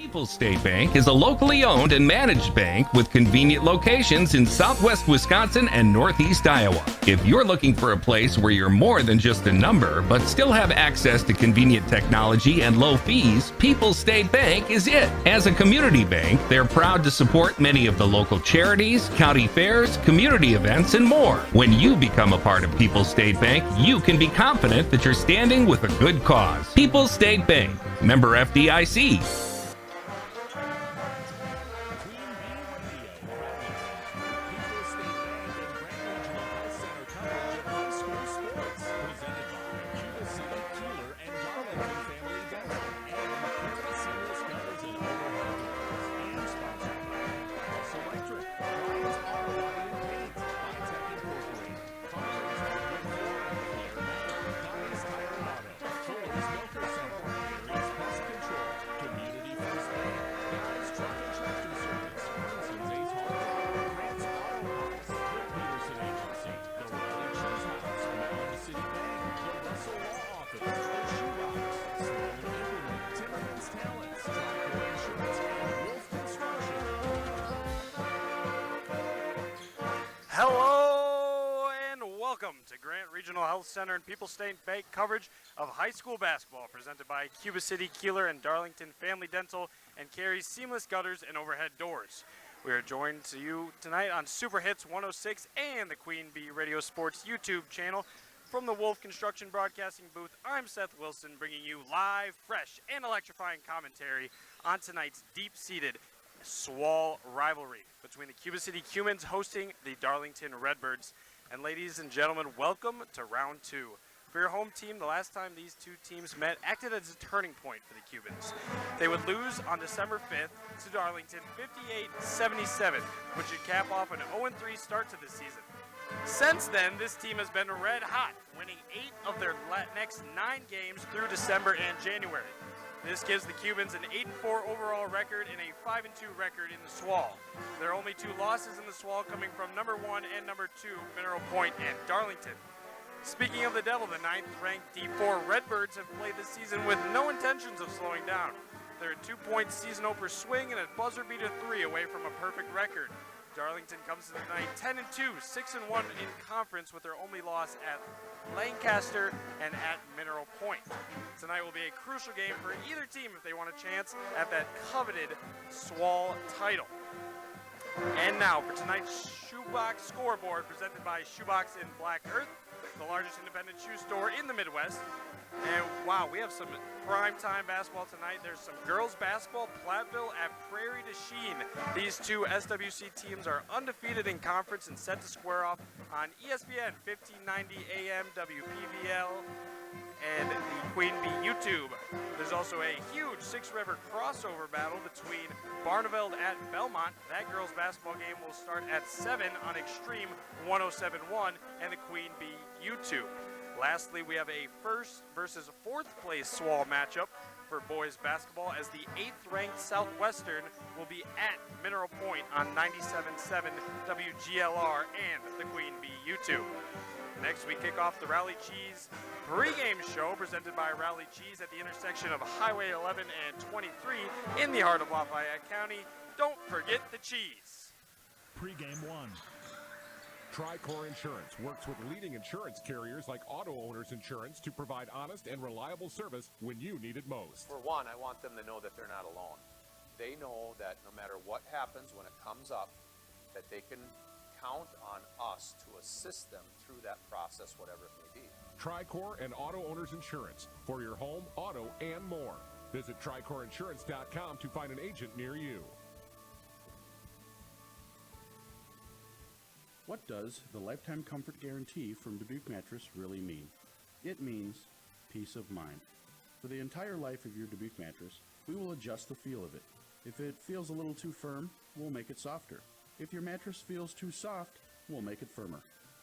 People's State Bank is a locally owned and managed bank with convenient locations in southwest Wisconsin and northeast Iowa. If you're looking for a place where you're more than just a number, but still have access to convenient technology and low fees, People's State Bank is it. As a community bank, they're proud to support many of the local charities, county fairs, community events, and more. When you become a part of People's State Bank, you can be confident that you're standing with a good cause. People's State Bank, member FDIC. Hello and welcome to Grant Regional Health Center and People's State Bank coverage of high school basketball presented by Cuba City, Kieler, and Darlington Family Dental and Carey's Seamless Gutters and Overhead Doors. We are joined to you tonight on Super Hits 106 and the Queen Bee Radio Sports YouTube channel. From the Wolf Construction Broadcasting booth, I'm Seth Wilson, bringing you live, fresh, and electrifying commentary on tonight's deep-seated SWAL rivalry between the Cuba City Cumans hosting the Darlington Redbirds. And ladies and gentlemen, welcome to round two. For your home team, the last time these two teams met acted as a turning point for the Cubans. They would lose on December 5th to Darlington 58-77, which would cap off an 0-3 start to the season. Since then, this team has been red hot, winning 8 of their next 9 games through December and January. This gives the Cubans an 8-4 overall record and a 5-2 record in the SWAL. There are only 2 losses in the SWAL coming from number 1 and number 2, Mineral Point and Darlington. Speaking of the Devil, the 9th-ranked D4 Redbirds have played this season with no intentions of slowing down. They're a 2-point season opener swing and a buzzer beater 3 away from a perfect record. Darlington comes to the night 10-2, 6-1 in conference with their only loss at Lancaster and at Mineral Point. Tonight will be a crucial game for either team if they want a chance at that coveted SWAL title. And now for tonight's Shoebox Scoreboard presented by Shoebox in Black Earth, the largest independent shoe store in the Midwest. And wow, we have some primetime basketball tonight. There's some girls basketball, Platteville at Prairie du Chien. These two SWC teams are undefeated in conference and set to square off on ESPN 1590 AM WPVL and the Queen Bee YouTube. There's also a huge Six River crossover battle between Barneveld at Belmont. That girls basketball game will start at 7 on Extreme 107.1 and the Queen Bee YouTube. Lastly, we have a first versus fourth place SWAL matchup for boys basketball as the 8th-ranked Southwestern will be at Mineral Point on 97.7 WGLR and the Queen Bee YouTube. Next, we kick off the Rally Cheese pregame show presented by Rally Cheese at the intersection of Highway 11 and 23 in the heart of Lafayette County. Don't forget the cheese. Pregame 1. Tricor Insurance works with leading insurance carriers like Auto Owners Insurance to provide honest and reliable service when you need it most. For one, I want them to know that they're not alone. They know that no matter what happens when it comes up, that they can count on us to assist them through that process, whatever it may be. Tricor and Auto Owners Insurance for your home, auto, and more. Visit TricorInsurance.com to find an agent near you. What does the Lifetime Comfort Guarantee from Dubuque Mattress really mean? It means peace of mind. For the entire life of your Dubuque mattress, we will adjust the feel of it. If it feels a little too firm, we'll make it softer. If your mattress feels too soft, we'll make it firmer.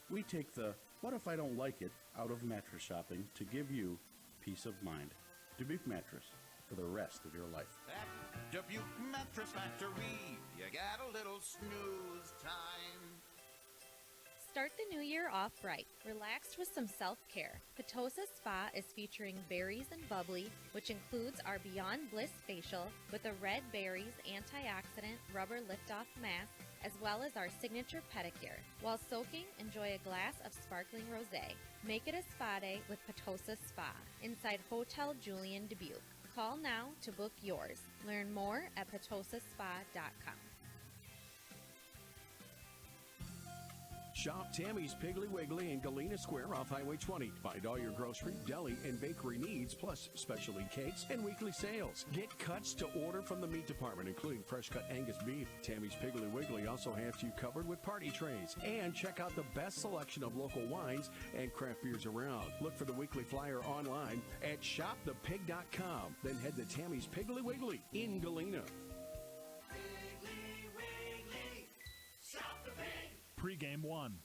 We take the "what if I don't like it" out of mattress shopping to give you peace of mind. Dubuque Mattress, for the rest of your life. At Dubuque Mattress Factory, you got a little snooze time. Start the new year off right. Relaxed with some self-care. Potosa Spa is featuring Berries and Bubbly, which includes our Beyond Bliss facial with a red berries antioxidant rubber lift-off mask, as well as our signature pedicure. While soaking, enjoy a glass of sparkling rosé. Make it a spa day with Potosa Spa inside Hotel Julian Dubuque. Call now to book yours. Learn more at potosaspa.com. Shop Tammy's Piggly Wiggly in Galena Square off Highway 20. Find all your grocery, deli, and bakery needs, plus specialty cakes and weekly sales. Get cuts to order from the meat department, including fresh cut Angus beef. Tammy's Piggly Wiggly also has you covered with party trays. And check out the best selection of local wines and craft beers around. Look for the weekly flyer online at shopthepig.com. Then head to Tammy's Piggly Wiggly in Galena. Pregame 1.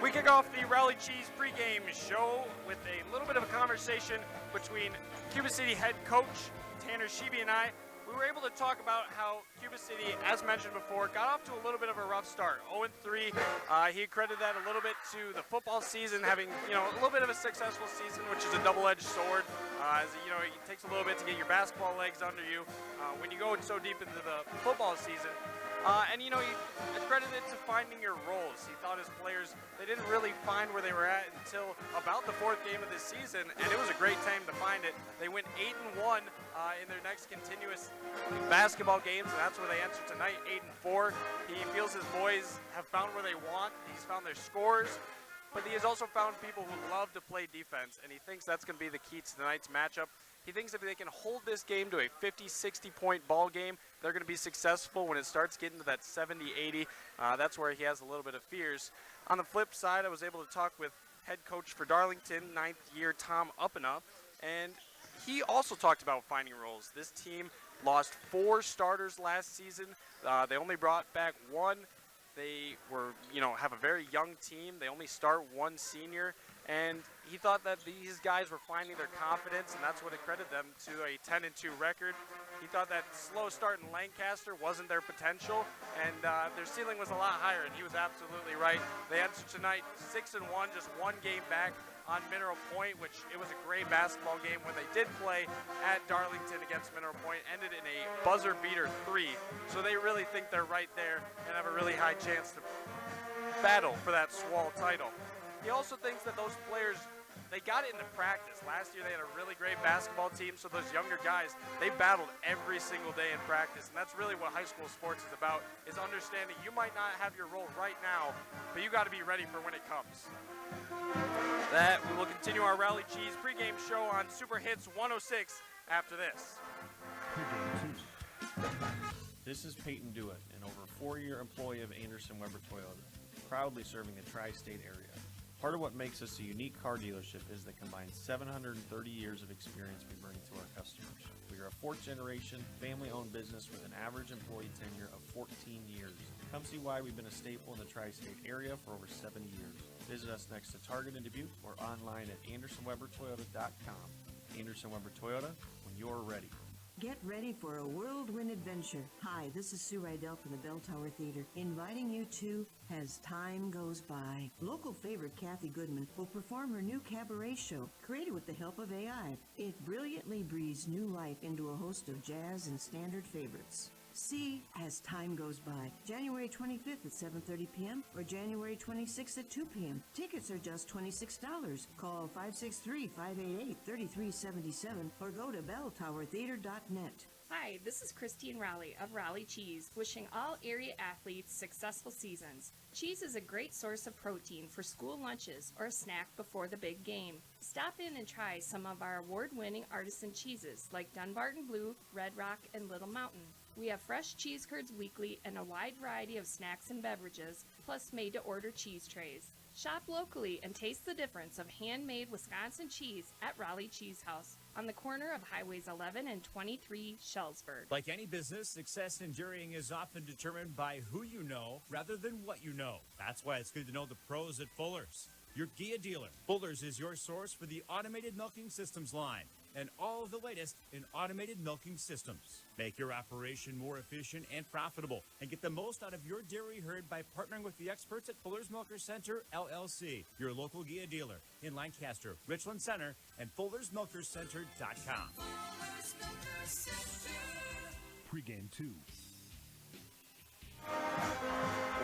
We kick off the Rally Cheese pregame show with a little bit of a conversation between Cuba City head coach Tanner Sheeby and I. We were able to talk about how Cuba City, as mentioned before, got off to a little bit of a rough start. 0-3. He credited that a little bit to the football season having, a little bit of a successful season, which is a double-edged sword. As it takes a little bit to get your basketball legs under you when you go so deep into the football season. He accredited it to finding your roles. He thought his players, they didn't really find where they were at until about the fourth game of the season, and it was a great time to find it. They went 8-1 in their next continuous basketball games, and that's where they enter tonight, 8-4. He feels his boys have found where they want. He's found their scores, but he has also found people who love to play defense, and he thinks that's going to be the key to tonight's matchup. He thinks if they can hold this game to a 50-60 point ball game, they're going to be successful. When it starts getting to that 70-80, that's where he has a little bit of fears. On the flip side, I was able to talk with head coach for Darlington, 9th year Tom Uppena, and he also talked about finding roles. This team lost 4 starters last season. They only brought back 1. They were, have a very young team. They only start 1 senior. And he thought that these guys were finding their confidence, and that's what accredited them to a 10-2 record. He thought that slow start in Lancaster wasn't their potential, and their ceiling was a lot higher, and he was absolutely right. They entered tonight 6-1, just 1 game back on Mineral Point, which it was a great basketball game when they did play at Darlington against Mineral Point, ended in a buzzer beater 3. So they really think they're right there and have a really high chance to battle for that SWAL title. He also thinks that those players, they got it into practice. Last year they had a really great basketball team, so those younger guys, they battled every single day in practice, and that's really what high school sports is about, is understanding you might not have your role right now, but you got to be ready for when it comes. That we will continue our Rally Cheese pregame show on Super Hits 106 after this. Pregame 2. This is Peyton Dewitt, an over 4-year employee of Anderson Weber Toyota, proudly serving the tri-state area. Part of what makes us a unique car dealership is the combined 730 years of experience we bring to our customers. We are a 4th-generation, family-owned business with an average employee tenure of 14 years. Come see why we've been a staple in the tri-state area for over 70 years. Visit us next to Target in Dubuque or online at AndersonWeberToyota.com. Anderson Weber Toyota, when you're ready. Get ready for a whirlwind adventure. Hi, this is Sue Rydell from the Bell Tower Theater, inviting you to As Time Goes By. Local favorite Kathy Goodman will perform her new cabaret show, created with the help of AI. It brilliantly breathes new life into a host of jazz and standard favorites. See As Time Goes By, January 25th at 7:30 p.m. or January 26th at 2 p.m. Tickets are just $26. Call 563-588-3377 or go to belltowertheater.net. Hi, this is Christine Raleigh of Raleigh Cheese, wishing all area athletes successful seasons. Cheese is a great source of protein for school lunches or a snack before the big game. Stop in and try some of our award-winning artisan cheeses like Dunbarton Blue, Red Rock, and Little Mountain. We have fresh cheese curds weekly and a wide variety of snacks and beverages, plus made-to-order cheese trays. Shop locally and taste the difference of handmade Wisconsin cheese at Raleigh Cheese House on the corner of Highways 11 and 23 Shellsburg. Like any business, success in jurying is often determined by who you know rather than what you know. That's why it's good to know the pros at Fuller's, your Gia dealer. Fuller's is your source for the automated milking systems line. and all of the latest in automated milking systems. Make your operation more efficient and profitable, and get the most out of your dairy herd by partnering with the experts at Fuller's Milker Center, LLC, your local Gia dealer in Lancaster, Richland Center, and Fuller'sMilkerCenter.com. Pregame 2.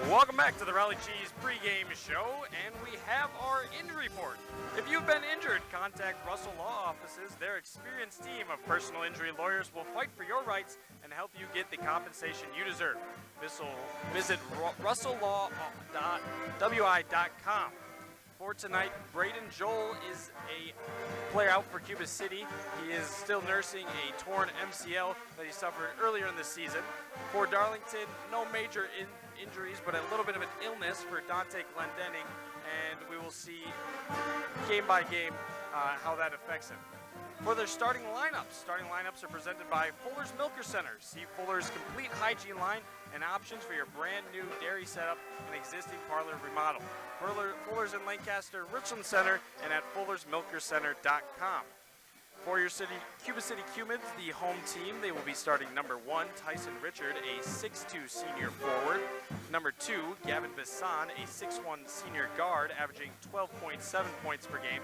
Welcome back to the Raleigh Cheese pregame show, and we have our injury report. If you've been injured, contact Russell Law Offices. Their experienced team of personal injury lawyers will fight for your rights and help you get the compensation you deserve. Visit russelllaw.wi.com. For tonight, Braden Joel is a player out for Cuba City. He is still nursing a torn MCL that he suffered earlier in the season. For Darlington, no major injuries, but a little bit of an illness for Dante Glendenning, and we will see game by game how that affects him. For their starting lineups are presented by Fuller's Milker Center. See Fuller's complete hygiene line and options for your brand new dairy setup and existing parlor remodel. Fuller's in Lancaster, Richland Center, and at Fuller'sMilkerCenter.com. For your Cuba City Cumans, the home team, they will be starting number 1, Tyson Richard, a 6'2 senior forward. Number 2, Gavin Bisson, a 6'1 senior guard, averaging 12.7 points per game.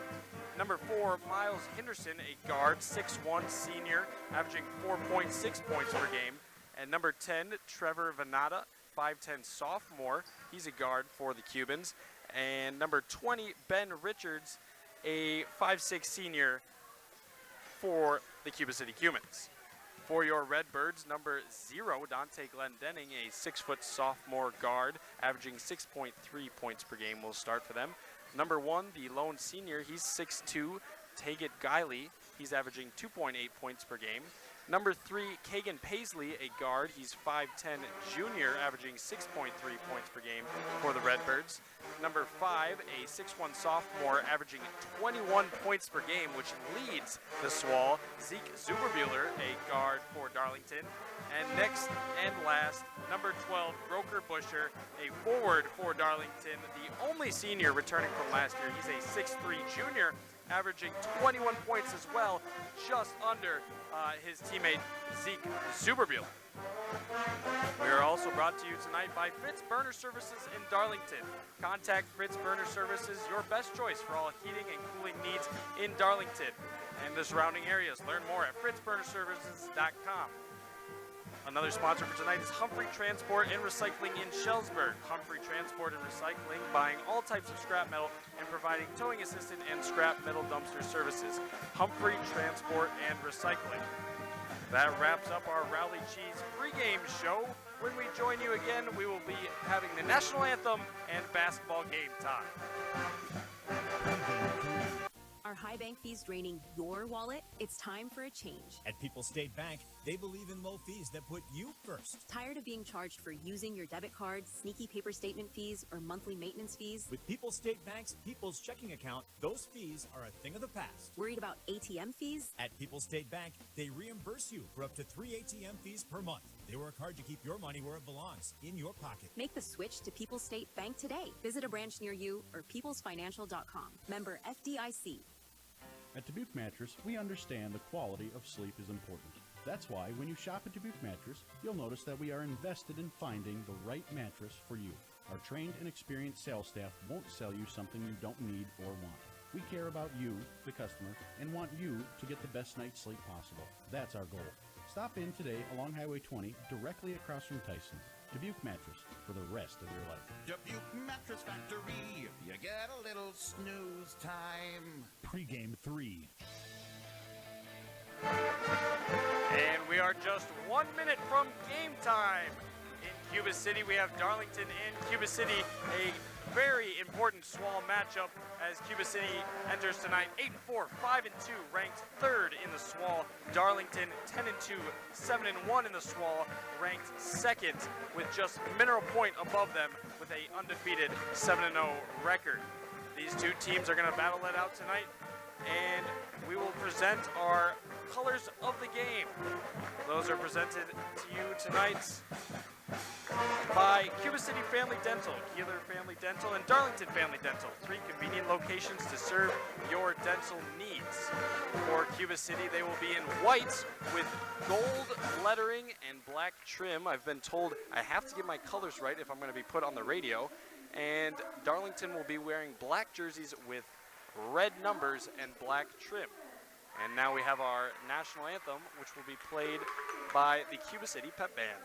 Number 4, Miles Henderson, a guard, 6'1 senior, averaging 4.6 points per game. And number 10, Trevor Venata, 5'10 sophomore, he's a guard for the Cubans. And number 20, Ben Richards, a 5'6 senior for the Cuba City Cumans. For your Redbirds, number 0, Dante Glendenning, a 6-foot sophomore guard, averaging 6.3 points per game, will start for them. Number 1, the lone senior, he's 6'2, Tagat Guiley, he's averaging 2.8 points per game. Number 3, Kagan Paisley, a guard, he's 5'10 junior, averaging 6.3 points per game for the Redbirds. Number 5, a 6'1 sophomore, averaging 21 points per game, which leads the SWAL. Zeke Zuberbuehler, a guard for Darlington. And next and last, number 12, Roker Busher, a forward for Darlington, the only senior returning from last year. He's a 6'3 junior, averaging 21 points as well, just under his teammate Zeke Zuberbuehler. We are also brought to you tonight by Fritz Burner Services in Darlington. Contact Fritz Burner Services, your best choice for all heating and cooling needs in Darlington and the surrounding areas. Learn more at fritzburnerservices.com. Another sponsor for tonight is Humphrey Transport and Recycling in Shellsburg. Humphrey Transport and Recycling, buying all types of scrap metal and providing towing assistant and scrap metal dumpster services. Humphrey Transport and Recycling. That wraps up our Raleigh Cheese pregame show. When we join you again, we will be having the national anthem and basketball game time. Are high bank fees draining your wallet? It's time for a change. At People's State Bank, they believe in low fees that put you first. Tired of being charged for using your debit card, sneaky paper statement fees, or monthly maintenance fees? With People's State Bank's People's Checking Account, those fees are a thing of the past. Worried about ATM fees? At People's State Bank, they reimburse you for up to 3 ATM fees per month. They work hard to keep your money where it belongs, in your pocket. Make the switch to People's State Bank today. Visit a branch near you or peoplesfinancial.com. Member FDIC. At Dubuque Mattress, we understand the quality of sleep is important. That's why when you shop at Dubuque Mattress, you'll notice that we are invested in finding the right mattress for you. Our trained and experienced sales staff won't sell you something you don't need or want. We care about you, the customer, and want you to get the best night's sleep possible. That's our goal. Stop in today along Highway 20, directly across from Tyson's. Dubuque Mattress, for the rest of your life. Dubuque Mattress Factory, you get a little snooze time. Pregame 3. And we are just 1 minute from game time. In Cuba City, we have Darlington and Cuba City, a very important SWAL matchup as Cuba City enters tonight 8-4, 5-2, ranked 3rd in the SWAL. Darlington 10-2, 7-1 in the SWAL, ranked 2nd with just Mineral Point above them with a undefeated 7-0 record. These two teams are going to battle it out tonight, and we will present our colors of the game. Those are presented to you tonight by Cuba City Family Dental, Kieler Family Dental, and Darlington Family Dental. 3 convenient locations to serve your dental needs. For Cuba City, they will be in white with gold lettering and black trim. I've been told I have to get my colors right if I'm going to be put on the radio. And Darlington will be wearing black jerseys with red numbers and black trim. And now we have our national anthem, which will be played by the Cuba City Pep Band.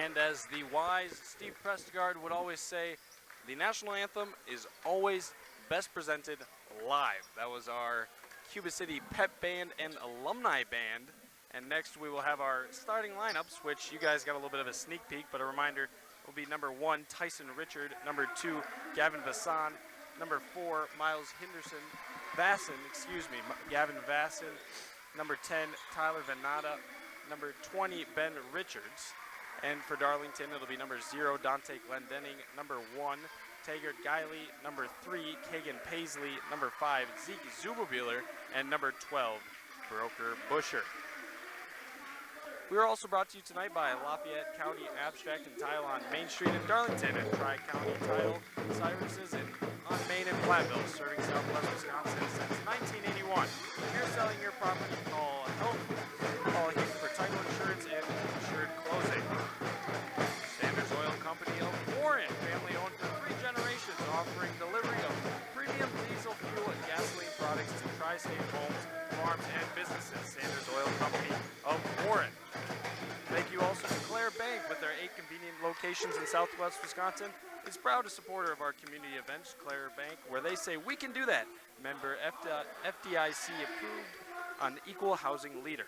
And as the wise Steve Prestegard would always say, the national anthem is always best presented live. That was our Cuba City Pep Band and Alumni Band. And next we will have our starting lineups, which you guys got a little bit of a sneak peek, but a reminder will be number 1, Tyson Richard, number 2, Gavin Vasson, number 4, Miles Gavin Vasson, number 10, Tyler Venata, number 20, Ben Richards. And for Darlington, it'll be number 0, Dante Glendenning, number 1, Taggart Guiley, number 3, Kagan Paisley, number 5, Zeke Zubobuehler, and number 12, Broker Busher. We are also brought to you tonight by Lafayette County Abstract and Tile on Main Street in Darlington and Tri-County Tile Services on Main and Platteville, serving Southwest Wisconsin since 1981. If you're selling your property, call Heath for title insurance and insured closing. Sanders Oil Company of Warren, family owned for 3 generations, offering delivery of premium diesel fuel and gasoline products to tri-state homes, farms, and businesses. Sanders Oil Company of Warren. Thank you also to Clare Bank with their 8 convenient locations in Southwest Wisconsin. Is proud supporter of our community events, Clare Bank, where they say we can do that. Member FDIC approved, an equal housing leader.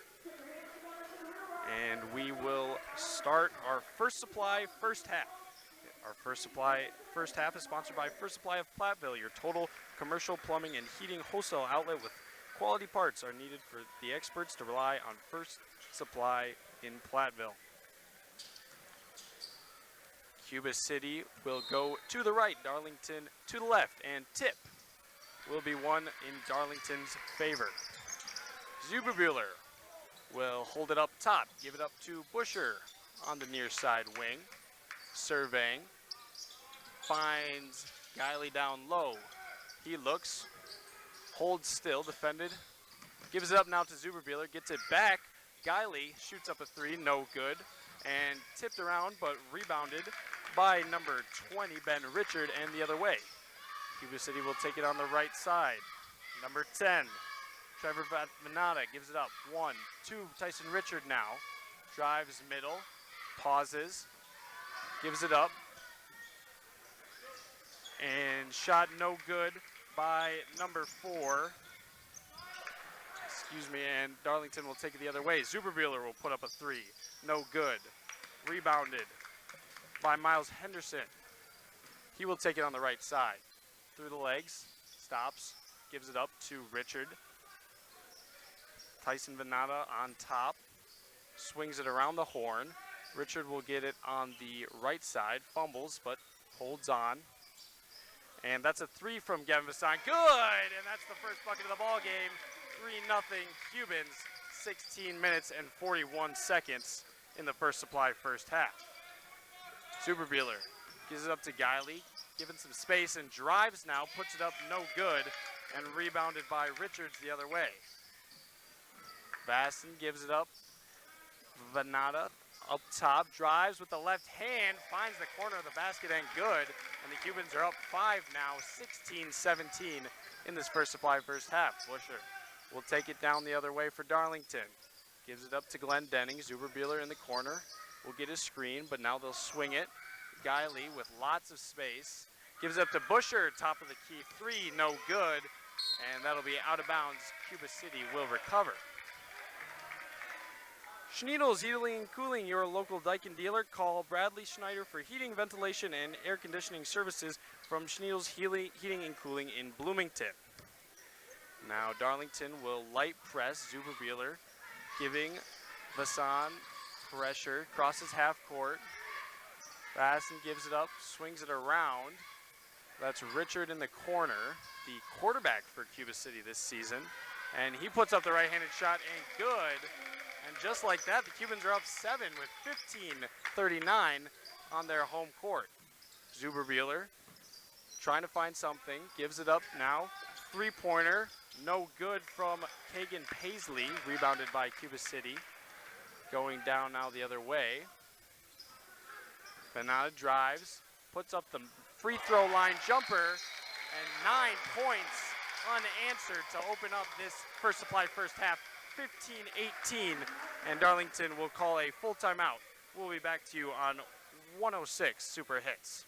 And we will start our First Supply first half. Our First Supply first half is sponsored by First Supply of Platteville, your total commercial plumbing and heating wholesale outlet with quality parts are needed for the experts to rely on First Supply in Platteville. Cuba City will go to the right, Darlington to the left, and tip will be won in Darlington's favor. Zubobuehler will hold it up top, give it up to Busher on the near side wing. Surveying, finds Guiley down low. He looks, holds still, defended, gives it up now to Zubobuehler, gets it back. Guiley shoots up a 3, no good, and tipped around but rebounded by number 20, Ben Richard, and the other way. Cuba City will take it on the right side. Number 10, Trevor Venata gives it up. 1, 2, Tyson Richard now. Drives middle, pauses, gives it up. And shot no good by number 4. Excuse me, and Darlington will take it the other way. Zuberbuehler will put up a 3. No good. Rebounded by Miles Henderson. He will take it on the right side. Through the legs, stops, gives it up to Richard. Tyson Venata on top, swings it around the horn. Richard will get it on the right side, fumbles, but holds on. And that's a 3 from Gavin Vassan. Good! And that's the first bucket of the ball game. 3-0 Cubans, 16 minutes and 41 seconds in the First Supply first half. Zuberbuehler gives it up to Guiley, given some space and drives now, puts it up no good, and rebounded by Richards the other way. Vasson gives it up. Venata up top, drives with the left hand, finds the corner of the basket and good. And the Cubans are up 5 now, 16-17 in this First Supply first half. Busher will take it down the other way for Darlington. Gives it up to Glenn Denning. Zuberbuehler in the corner will get his screen, but now they'll swing it. Guiley with lots of space. Gives it up to Busher, top of the key 3, no good. And that'll be out of bounds. Cuba City will recover. Schneidl's Heating and Cooling, your local Daikin dealer. Call Bradley Schneider for heating, ventilation, and air conditioning services from Schneidl's Heating and Cooling in Bloomington. Now Darlington will light press. Zuberbuehler giving Vassan pressure, crosses half court. Vasson gives it up, swings it around. That's Richard in the corner, the quarterback for Cuba City this season. And he puts up the right-handed shot and good. And just like that, the Cubans are up 7 with 15:39 on their home court. Zuberbuehler trying to find something, gives it up now. Three-pointer, no good from Kagan Paisley, rebounded by Cuba City. Going down now the other way. Venata drives, puts up the free throw line jumper, and 9 points unanswered to open up this First Supply first half. 15-18, and Darlington will call a full timeout. We'll be back to you on 106 Super Hits.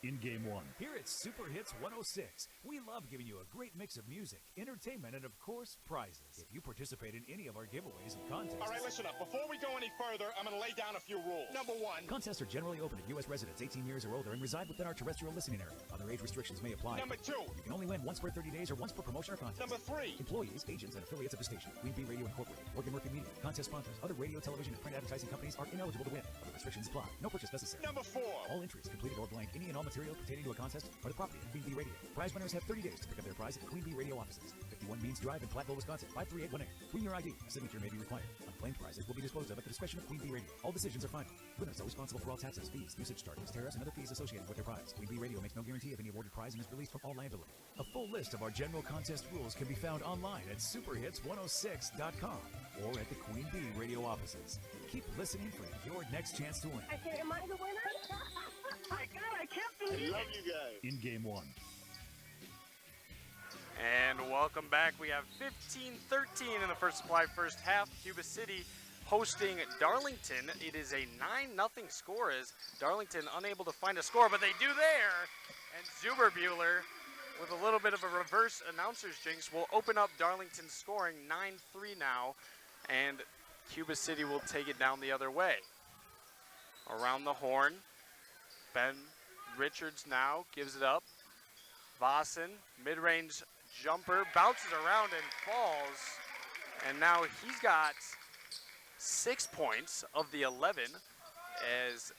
In Game 1, here at Super Hits 106, we love giving you a great mix of music, entertainment, and of course, prizes. If you participate in any of our giveaways and contests... All right, listen up. Before we go any further, I'm going to lay down a few rules. Number 1. Contests are generally open to U.S. residents 18 years or older and reside within our terrestrial listening area. Other age restrictions may apply. Number 2. You can only win once per 30 days or once per promotion or contest. Number 3. Employees, agents, and affiliates of the station, Queen Bee Radio Incorporated, Morgan Murphy Media, contest sponsors, other radio, television, and print advertising companies are ineligible to win. Other restrictions apply. No purchase necessary. Number 4. All entries completed or blank, any and all material pertaining to a contest are the property of Queen Bee Radio. Prize winners have 30 days to pick up their prize at the Queen Bee Radio offices. 51 Beans Drive in Platteville, Wisconsin, 53818. Queen your ID. A signature may be required. Unclaimed prizes will be disposed of at the discretion of Queen Bee Radio. All decisions are final. Winners are responsible for all taxes, fees, usage charges, tariffs, and other fees associated with their prize. Queen Bee Radio makes no guarantee of any awarded prize and is released from all liability. A full list of our general contest rules can be found online at superhits106.com or at the Queen Bee Radio offices. Keep listening for your next chance to win. I said, am I the winner? My God, I can't believe it. I love you guys. In Game 1. And welcome back. We have 15-13 in the First Supply first half. Cuba City hosting Darlington. It is a 9-0 score as Darlington unable to find a score, but they do there. And Zuberbuehler, with a little bit of a reverse announcer's jinx, will open up Darlington's scoring 9-3 now. And Cuba City will take it down the other way. Around the horn, Ben Richards now gives it up. Vasson, mid-range jumper, bounces around and falls. And now he's got 6 points of the 11 as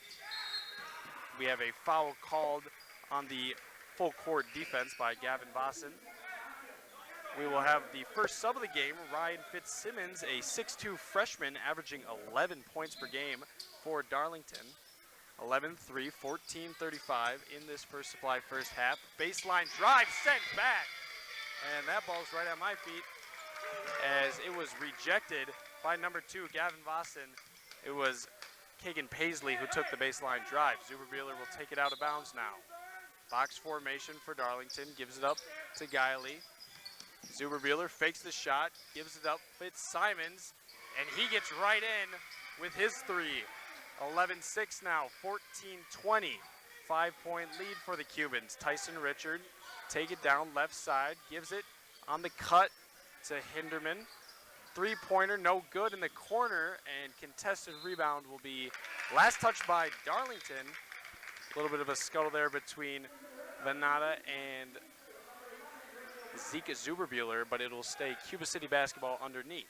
we have a foul called on the full court defense by Gavin Vasson. We will have the first sub of the game, Ryan Fitzsimmons, a 6'2 freshman averaging 11 points per game for Darlington. 11-3, 14-35 in this First Supply first half. Baseline drive sent back. And that ball's right at my feet as it was rejected by number 2, Gavin Vasson. It was Kagan Paisley, who took the baseline drive. Zuberbuehler will take it out of bounds now. Box formation for Darlington, gives it up to Guiley. Zuberbuehler fakes the shot, gives it up, Fitzsimons, and he gets right in with his three. 11-6 now, 14-20. 5-point lead for the Cubans. Tyson Richard, take it down left side, gives it on the cut to Hinderman. Three-pointer, no good in the corner, and contested rebound will be last touch by Darlington. A little bit of a scuttle there between Venata and Zeke Zuberbuehler, but it'll stay Cuba City basketball underneath.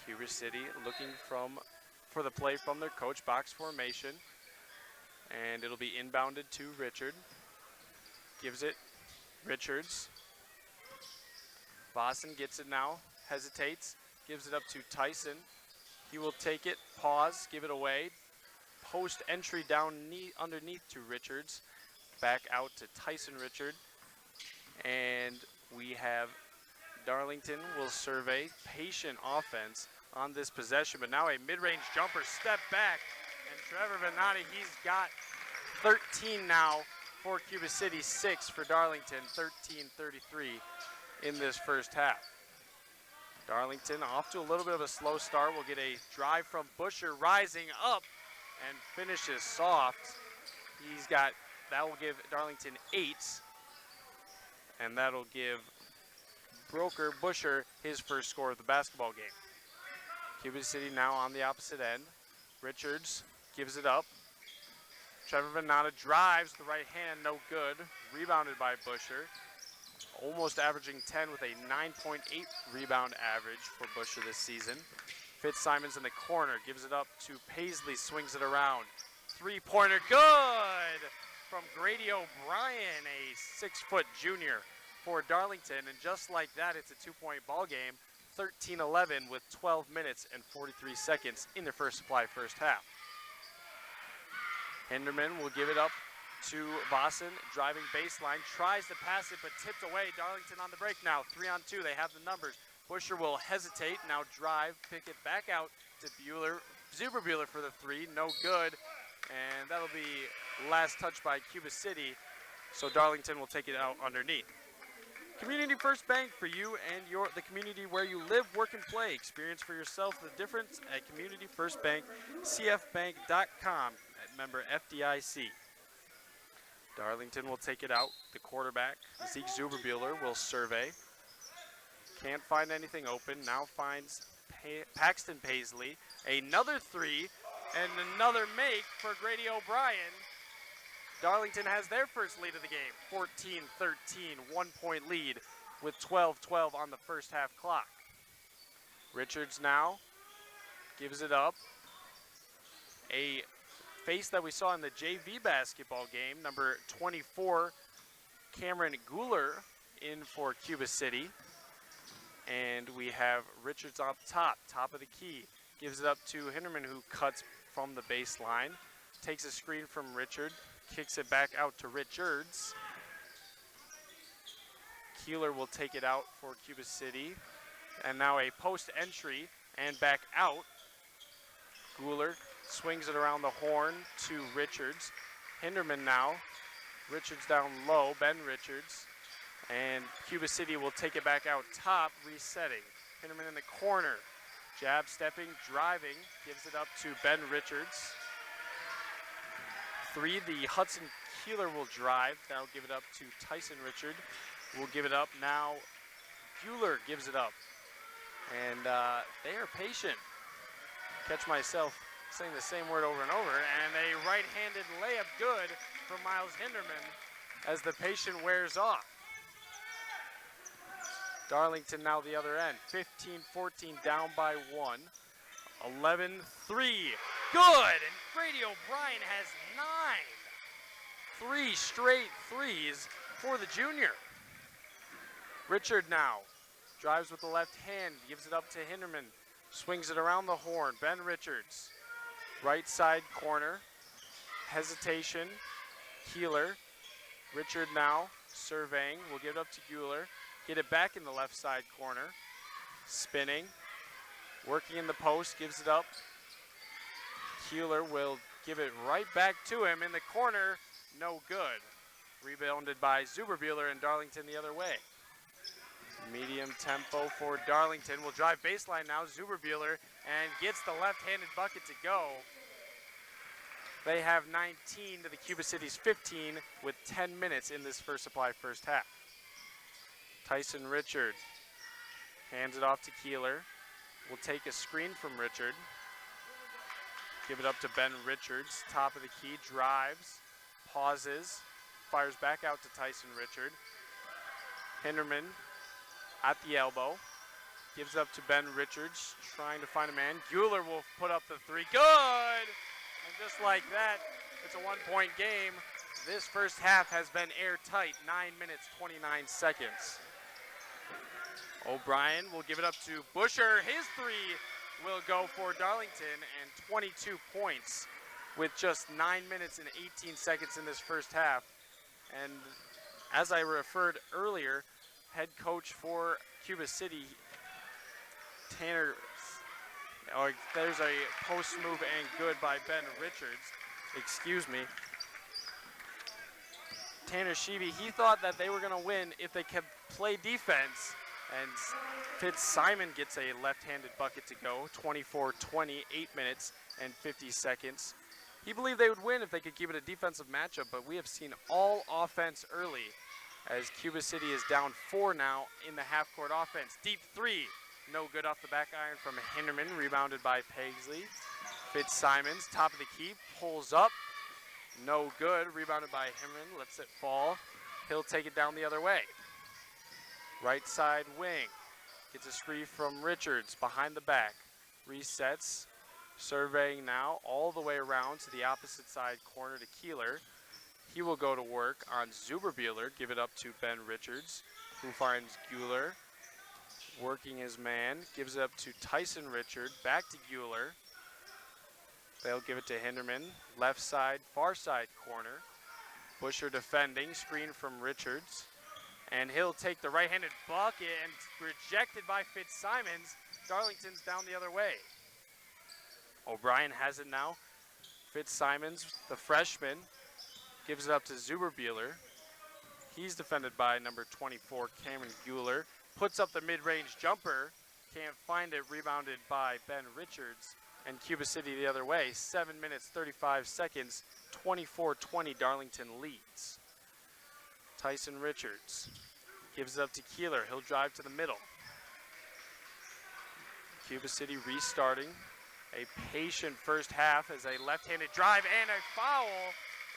Cuba City looking for the play from their coach, box formation, and it'll be inbounded to Richard. Gives it Richards. Vossen gets it now, hesitates, gives it up to Tyson. He will take it, pause, give it away. Post entry down underneath to Richards. Back out to Tyson Richard. And we have Darlington will survey patient offense on this possession, but now a mid-range jumper, step back, and Trevor Venati, he's got 13 now for Cuba City, 6 for Darlington, 13-33 in this first half. Darlington off to a little bit of a slow start. We'll get a drive from Busher, rising up and finishes soft. That will give Darlington 8, and that'll give Busher his first score of the basketball game. Cuba City now on the opposite end. Richards gives it up. Trevor Venata drives the right hand, no good. Rebounded by Busher. Almost averaging 10 with a 9.8 rebound average for Busher this season. Fitzsimons in the corner, gives it up to Paisley, swings it around. Three-pointer, good from Grady O'Brien, a 6-foot junior for Darlington. And just like that, it's a 2-point ball game. 13-11 with 12 minutes and 43 seconds in the first half. Hinderman will give it up to Vossen, driving baseline, tries to pass it but tipped away. Darlington on the break now, 3-on-2, they have the numbers. Busher will hesitate, now drive, pick it back out to Zuberbuehler for the three, no good. And that'll be last touch by Cuba City, so Darlington will take it out underneath. Community First Bank for you and the community where you live, work, and play. Experience for yourself the difference at Community First Bank, cfbank.com, member FDIC. Darlington will take it out. The quarterback, Zeke Zuberbuehler, will survey. Can't find anything open. Now finds Paxton Paisley. Another three and another make for Grady O'Brien. Darlington has their first lead of the game, 14-13, 1-point lead with 12-12 on the first half clock. Richards now gives it up. A face that we saw in the JV basketball game, number 24, Cameron Kieler, in for Cuba City. And we have Richards up top of the key. Gives it up to Hinderman, who cuts from the baseline. Takes a screen from Richard. Kicks it back out to Richards. Kieler will take it out for Cuba City. And now a post entry and back out. Kieler swings it around the horn to Richards. Hinderman now. Richards down low, Ben Richards. And Cuba City will take it back out top, resetting. Hinderman in the corner. Jab stepping, driving, gives it up to Ben Richards. Three, the Hudson Kieler will drive. That'll give it up to Tyson Richard. Will give it up now. Kieler gives it up. And they are patient. Catch myself saying the same word over and over. And a right-handed layup good from Miles Hinderman as the patient wears off. Darlington now the other end. 15-14 down by 1. 11-3. Good! And Grady O'Brien has 9. 3 straight threes for the junior. Richard now drives with the left hand, gives it up to Hinderman, swings it around the horn. Ben Richards, right side corner, hesitation, Kieler. Richard now surveying, will give it up to Kieler. Get it back in the left side corner, spinning, working in the post, gives it up Kieler will give it right back to him in the corner. No good. Rebounded by Zuberbuehler and Darlington the other way. Medium tempo for Darlington. Will drive baseline now. Zuberbuehler and gets the left-handed bucket to go. They have 19 to the Cuba City's 15 with 10 minutes in this First Supply first half. Tyson Richard hands it off to Kieler. Will take a screen from Richard. Give it up to Ben Richards. Top of the key, drives, pauses, fires back out to Tyson Richard. Hinderman at the elbow. Gives up to Ben Richards, trying to find a man. Kieler will put up the three. Good! And just like that, it's a 1-point game. This first half has been airtight, 9 minutes, 29 seconds. O'Brien will give it up to Busher. His three will go for Darlington, and 22 points with just 9 minutes and 18 seconds in this first half. And as I referred earlier, head coach for Cuba City, Tanner, there's a post move and good by Ben Richards. Excuse me. Tanner Sheeby, he thought that they were going to win if they could play defense. And Fitzsimon gets a left-handed bucket to go, 24-20, 8 minutes and 50 seconds. He believed they would win if they could keep it a defensive matchup, but we have seen all offense early as Cuba City is down 4 now in the half-court offense. Deep three, no good off the back iron from Hinderman, rebounded by Paisley. Fitzsimons, top of the key, pulls up, no good, rebounded by Hinderman, lets it fall. He'll take it down the other way. Right side wing, gets a screen from Richards behind the back, resets, surveying now all the way around to the opposite side corner to Kieler. He will go to work on Zuberbuehler, give it up to Ben Richards, who finds Kieler, working his man, gives it up to Tyson Richard, back to Kieler. They'll give it to Hinderman, left side, far side corner. Busher defending, screen from Richards. And he'll take the right-handed bucket and rejected by Fitzsimons. Darlington's down the other way. O'Brien has it now. Fitzsimons, the freshman, gives it up to Zuberbuehler. He's defended by number 24, Cameron Kieler. Puts up the mid-range jumper. Can't find it, rebounded by Ben Richards. And Cuba City the other way. 7 minutes, 35 seconds, 24-20, Darlington leads. Tyson Richards gives it up to Kieler. He'll drive to the middle. Cuba City restarting. A patient first half as a left-handed drive and a foul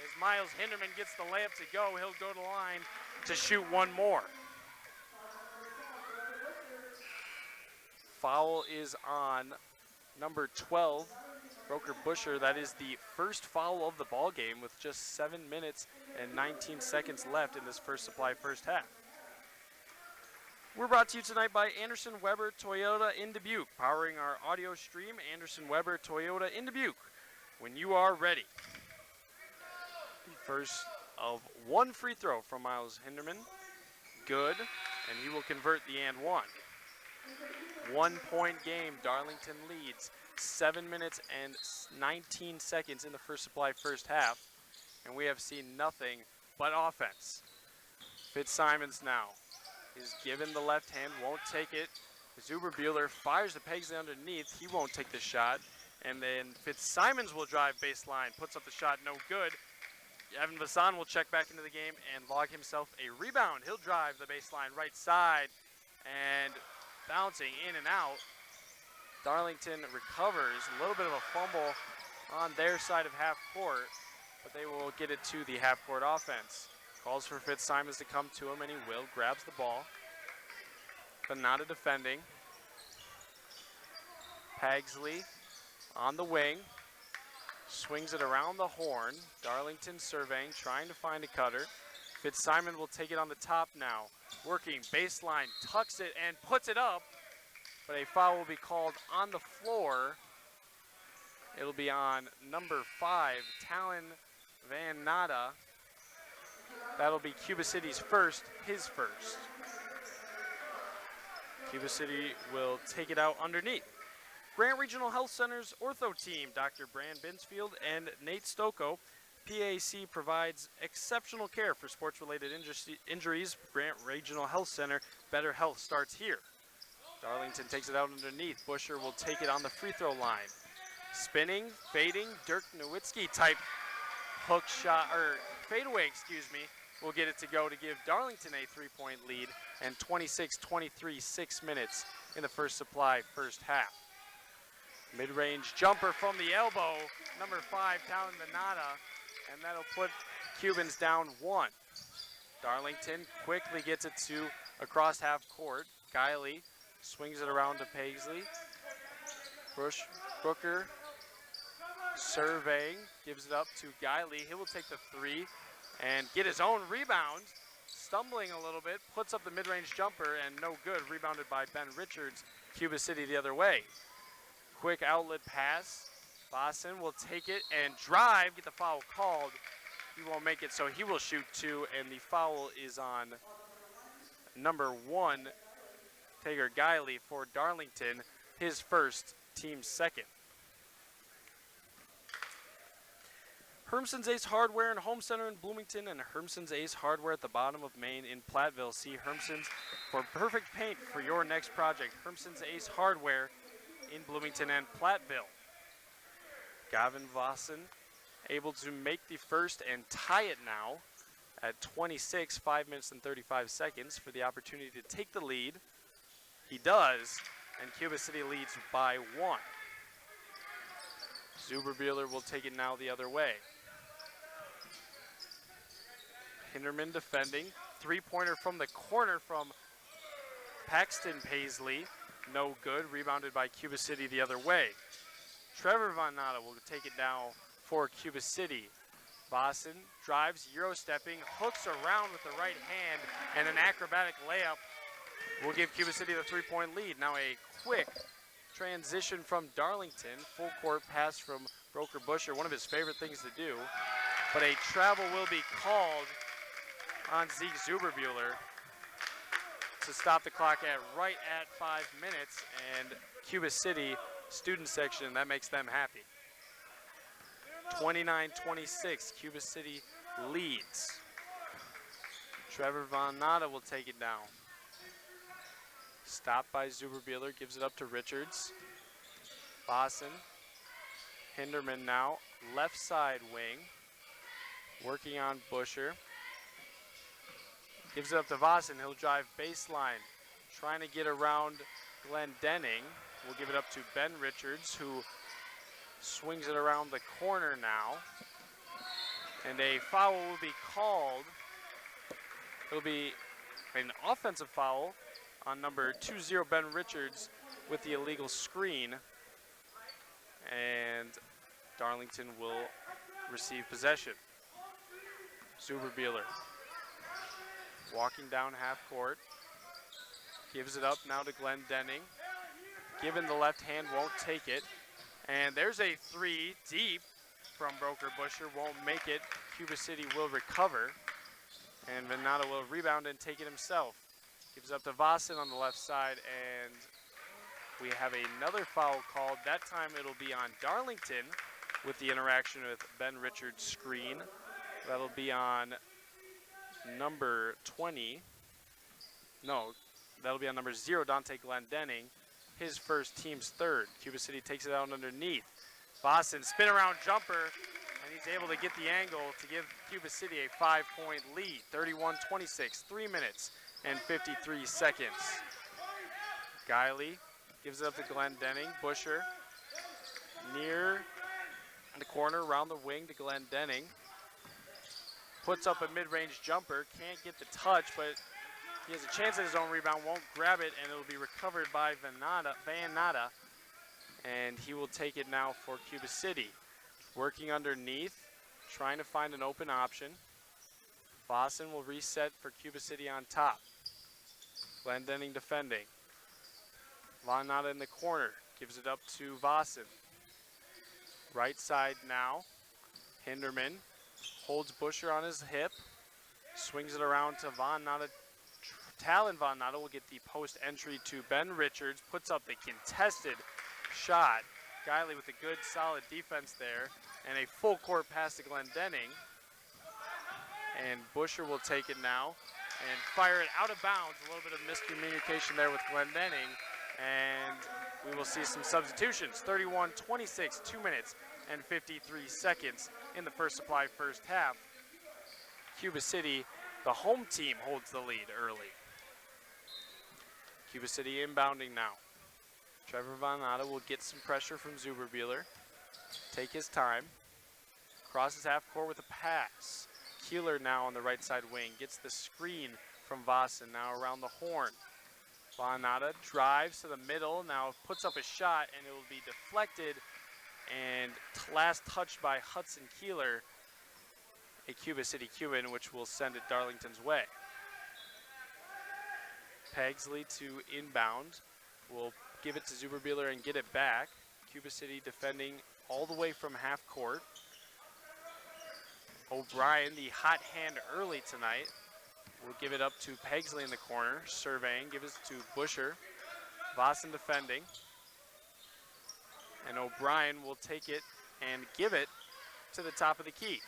as Miles Hinderman gets the layup to go. He'll go to the line to shoot one more. Foul is on number 12, Roker Busher. That is the first foul of the ball game with just 7 minutes and 19 seconds left in this First Supply first half. We're brought to you tonight by Anderson Weber Toyota in Dubuque, powering our audio stream. Anderson Weber Toyota in Dubuque, when you are ready. First of one free throw from Miles Hinderman, good, and he will convert the and one. 1 point game, Darlington leads. 7 minutes and 19 seconds in the First Supply first half, and we have seen nothing but offense. Fitzsimons now is given the left hand, won't take it. Zuberbuehler fires the pegs underneath. He won't take the shot, and then Fitzsimons will drive baseline, puts up the shot, no good. Evan Vassan will check back into the game and log himself a rebound. He'll drive the baseline right side and bouncing in and out. Darlington recovers, a little bit of a fumble on their side of half court, but they will get it to the half court offense. Calls for Fitzsimons to come to him, and he will. Grabs the ball, but not a defending. Pagsley on the wing, swings it around the horn. Darlington surveying, trying to find a cutter. Fitzsimons will take it on the top now. Working baseline, tucks it and puts it up, but a foul will be called on the floor. It'll be on number 5, Talon Van Nada. That'll be Cuba City's first, his first. Cuba City will take it out underneath. Grant Regional Health Center's ortho team, Dr. Brand Binsfield and Nate Stocco. PAC provides exceptional care for sports-related injuries. Grant Regional Health Center, better health starts here. Darlington takes it out underneath. Busher will take it on the free throw line. Spinning, fading, Dirk Nowitzki type hook shot, or fadeaway, excuse me, will get it to go to give Darlington a 3-point lead, and 26-23, 6 minutes in the first half. Mid-range jumper from the elbow, number 5, Talon Venata, and that'll put Cubans down 1. Darlington quickly gets it to across half court. Guiley swings it around to Paisley. Brooker surveying, gives it up to Guiley. He will take the 3 and get his own rebound. Stumbling a little bit, puts up the mid-range jumper, and no good. Rebounded by Ben Richards. Cuba City the other way. Quick outlet pass. Boston will take it and drive, get the foul called. He won't make it, so he will shoot 2, and the foul is on number 1, Tager Guiley for Darlington, his first, team second. Hermson's Ace Hardware and Home Center in Bloomington and Hermson's Ace Hardware at the bottom of Main in Platteville. See Hermson's for perfect paint for your next project. Hermson's Ace Hardware in Bloomington and Platteville. Gavin Vossen able to make the first and tie it now at 26, 5 minutes and 35 seconds for the opportunity to take the lead. He does, and Cuba City leads by 1. Zuberbuehler will take it now the other way. Hinderman defending. 3-pointer from the corner from Paxton Paisley. No good. Rebounded by Cuba City the other way. Trevor Von Natta will take it now for Cuba City. Boston drives, Euro-stepping, hooks around with the right hand, and an acrobatic layup will give Cuba City the 3-point lead. Now a quick transition from Darlington. Full court pass from Broker Busher, one of his favorite things to do. But a travel will be called on Zeke Zuberbuehler to stop the clock right at 5 minutes, and Cuba City student section, that makes them happy. 29-26, Cuba City leads. Trevor Von Natta will take it down. Stopped by Zuberbuehler, gives it up to Richards. Boston, Hinderman now, left side wing, working on Busher. Gives it up to Vossen, he'll drive baseline, trying to get around Glenn Denning. We'll give it up to Ben Richards, who swings it around the corner now. And a foul will be called. It'll be an offensive foul on number 20, Ben Richards, with the illegal screen. And Darlington will receive possession. Zuberbuehler walking down half court. Gives it up now to Glenn Denning. Given the left hand, won't take it. And there's a 3 deep from Broker Busher, won't make it. Cuba City will recover. And Venata will rebound and take it himself. Gives up to Vossen on the left side, and we have another foul called. That time it'll be on Darlington with the interaction with Ben Richards' screen. That'll be on number 20. No, that'll be on number 0, Dante Glendenning. His first, team's third. Cuba City takes it out underneath. Vossen, spin around jumper, and he's able to get the angle to give Cuba City a 5-point lead. 31-26, 3 minutes and 53 seconds. Guiley gives it up to Glendenning. Busher near the corner, around the wing to Glendenning. Puts up a mid-range jumper, can't get the touch, but he has a chance at his own rebound, won't grab it, and it'll be recovered by Van Natta, and he will take it now for Cuba City. Working underneath, trying to find an open option. Vossen will reset for Cuba City on top. Glendenning defending. Van Natta in the corner, gives it up to Vossen. Right side now, Hinderman holds Busher on his hip, swings it around to Van Natta. Talon Von Natta will get the post entry to Ben Richards, puts up the contested shot. Guiley with a good, solid defense there. And a full court pass to Glendenning. And Busher will take it now and fire it out of bounds. A little bit of miscommunication there with Glendenning. And we will see some substitutions. 31-26, 2 minutes and 53 seconds in the First Supply first half. Cuba City, the home team, holds the lead early. Cuba City inbounding now. Trevor Von Natta will get some pressure from Zuberbuehler. Take his time. Crosses half court with a pass. Kieler now on the right side wing. Gets the screen from Vossen now around the horn. Von Natta drives to the middle. Now puts up a shot and it will be deflected and last touched by Hudson Kieler, a Cuba City Cuban, which will send it Darlington's way. Pegsley to inbound. Will give it to Zuberbuehler and get it back. Cuba City defending all the way from half court. O'Brien, the hot hand early tonight, will give it up to Pegsley in the corner. Surveying, gives it to Busher. Vossen defending. And O'Brien will take it and give it to the top of the key.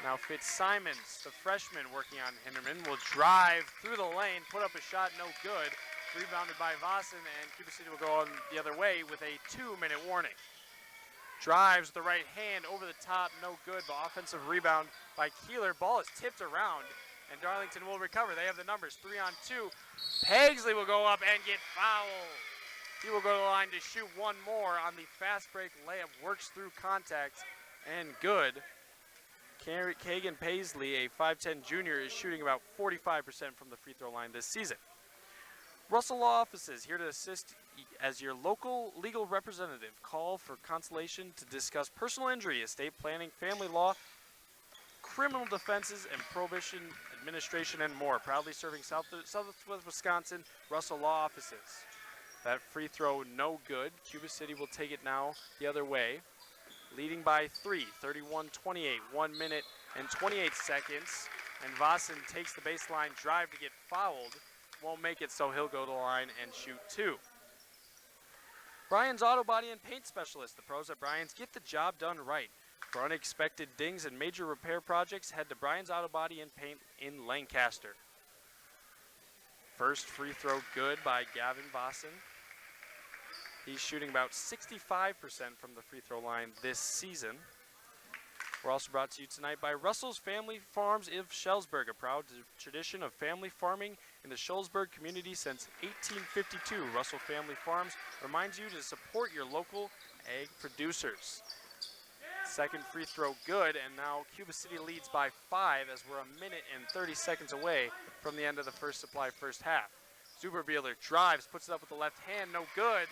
Now Fitzsimons, the freshman working on Hinderman, will drive through the lane, put up a shot, no good. Rebounded by Vossen, and Cuba City will go on the other way with a 2-minute warning. Drives the right hand over the top, no good, but offensive rebound by Kieler. Ball is tipped around, and Darlington will recover. They have the numbers, 3-on-2. Pegsley will go up and get fouled. He will go to the line to shoot one more on the fast break layup. Works through contact and good. Kagan Paisley, a 5'10 junior, is shooting about 45% from the free throw line this season. Russell Law Offices here to assist as your local legal representative. Call for consultation to discuss personal injury, estate planning, family law, criminal defenses, and probation administration, and more. Proudly serving Southwest Wisconsin, Russell Law Offices. That free throw, no good. Cuba City will take it now the other way. Leading by 3, 31-28, 1 minute and 28 seconds. And Vossen takes the baseline drive to get fouled. Won't make it, so he'll go to the line and shoot 2. Bryan's Auto Body and Paint Specialist. The pros at Bryan's get the job done right. For unexpected dings and major repair projects, head to Bryan's Auto Body and Paint in Lancaster. First free throw good by Gavin Vossen. He's shooting about 65% from the free throw line this season. We're also brought to you tonight by Russell's Family Farms of Schellsburg, a proud tradition of family farming in the Schellsburg community since 1852. Russell Family Farms reminds you to support your local ag producers. Second free throw good, and now Cuba City leads by 5 as we're 1 minute and 30 seconds away from the end of the First Supply first half. Zuberbuehler drives, puts it up with the left hand, no good,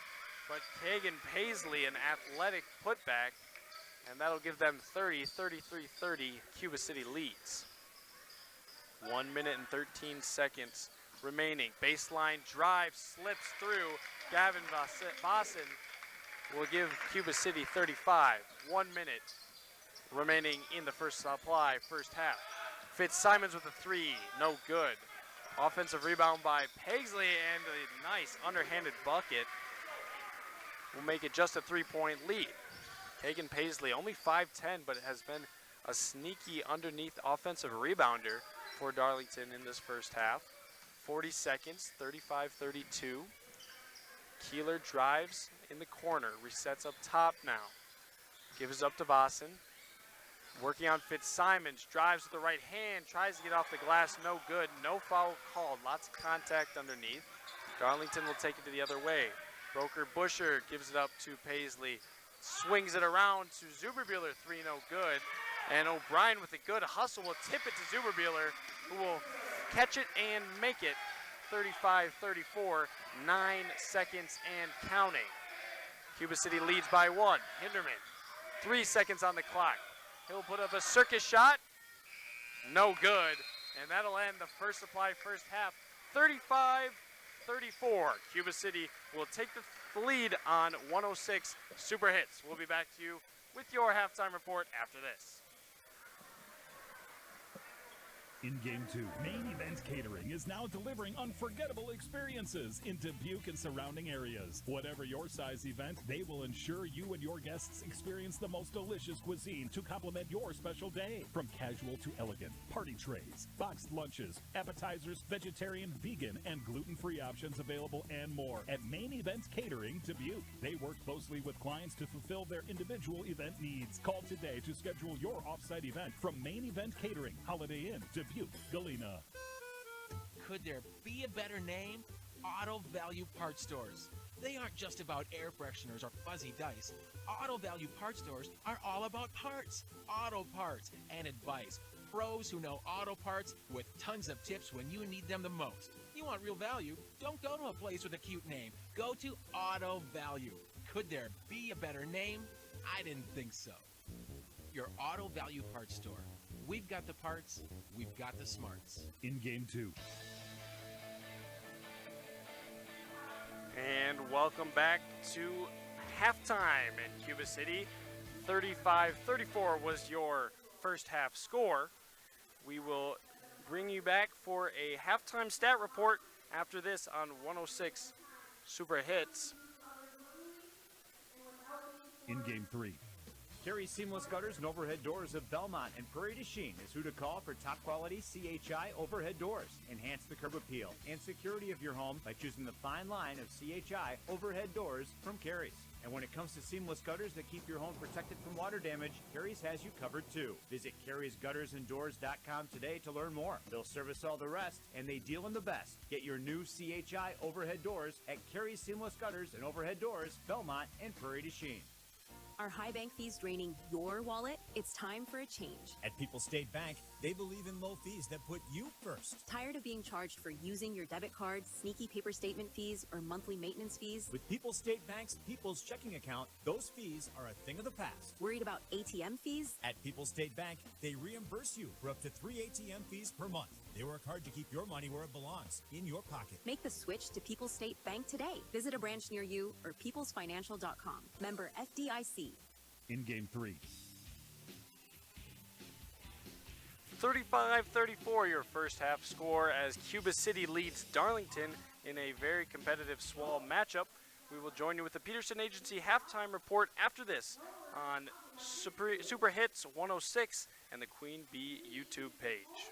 but Kagan Paisley, an athletic putback, and that'll give them 30, 33-30. Cuba City leads. 1 minute and 13 seconds remaining. Baseline drive slips through. Gavin Vossen will give Cuba City 35. 1 minute remaining in the First Supply first half. Fitzsimons with a 3, no good. Offensive rebound by Paisley and a nice underhanded bucket will make it just a 3-point lead. Kagan Paisley, only 5'10", but has been a sneaky underneath offensive rebounder for Darlington in this first half. 40 seconds, 35-32. Kieler drives in the corner, resets up top now. Gives up to Vossen. Working on Fitzsimons, drives with the right hand, tries to get off the glass, no good. No foul called, lots of contact underneath. Darlington will take it to the other way. Broker Busher gives it up to Paisley. Swings it around to Zuberbuehler, 3, no good. And O'Brien with a good hustle will tip it to Zuberbuehler, who will catch it and make it 35-34, 9 seconds and counting. Cuba City leads by 1. Hinderman, 3 seconds on the clock. He'll put up a circus shot, no good. And that'll end the First Supply first half, 35-34. Cuba City will take the lead on 106 Super Hits. We'll be back to you with your halftime report after this. In Game 2, Main Event Catering is now delivering unforgettable experiences in Dubuque and surrounding areas. Whatever your size event, they will ensure you and your guests experience the most delicious cuisine to complement your special day. From casual to elegant, party trays, boxed lunches, appetizers, vegetarian, vegan, and gluten-free options available and more at Main Event Catering Dubuque. They work closely with clients to fulfill their individual event needs. Call today to schedule your off-site event from Main Event Catering, Holiday Inn, Dubuque, Galena. Could there be a better name? Auto Value Parts Stores. They aren't just about air fresheners or fuzzy dice. Auto Value Parts Stores are all about parts, auto parts, and advice. Pros who know auto parts with tons of tips when you need them the most. You want real value? Don't go to a place with a cute name. Go to Auto Value. Could there be a better name? I didn't think so. Your Auto Value Parts Store. We've got the parts, we've got the smarts. In Game 2. And welcome back to halftime in Cuba City. 35-34 was your first half score. We will bring you back for a halftime stat report after this on 106 Super Hits. In Game 3. Carey's Seamless Gutters and Overhead Doors of Belmont and Prairie du Chien is who to call for top quality CHI overhead doors. Enhance the curb appeal and security of your home by choosing the fine line of CHI overhead doors from Carey's. And when it comes to seamless gutters that keep your home protected from water damage, Carey's has you covered too. Visit Carey'sGuttersandDoors.com today to learn more. They'll service all the rest, and they deal in the best. Get your new CHI overhead doors at Carey's Seamless Gutters and Overhead Doors, Belmont and Prairie du Chien. Are high bank fees draining your wallet? It's time for a change. At People's State Bank, they believe in low fees that put you first. Tired of being charged for using your debit card, sneaky paper statement fees, or monthly maintenance fees? With People's State Bank's People's Checking Account, those fees are a thing of the past. Worried about ATM fees? At People's State Bank, they reimburse you for up to 3 ATM fees per month. They work hard to keep your money where it belongs, in your pocket. Make the switch to People's State Bank today. Visit a branch near you or peoplesfinancial.com. Member FDIC. In Game 3. 35-34 your first half score as Cuba City leads Darlington in a very competitive SWAL matchup. We will join you with the Peterson Agency halftime report after this on Super Hits 106 and the Queen Bee YouTube page.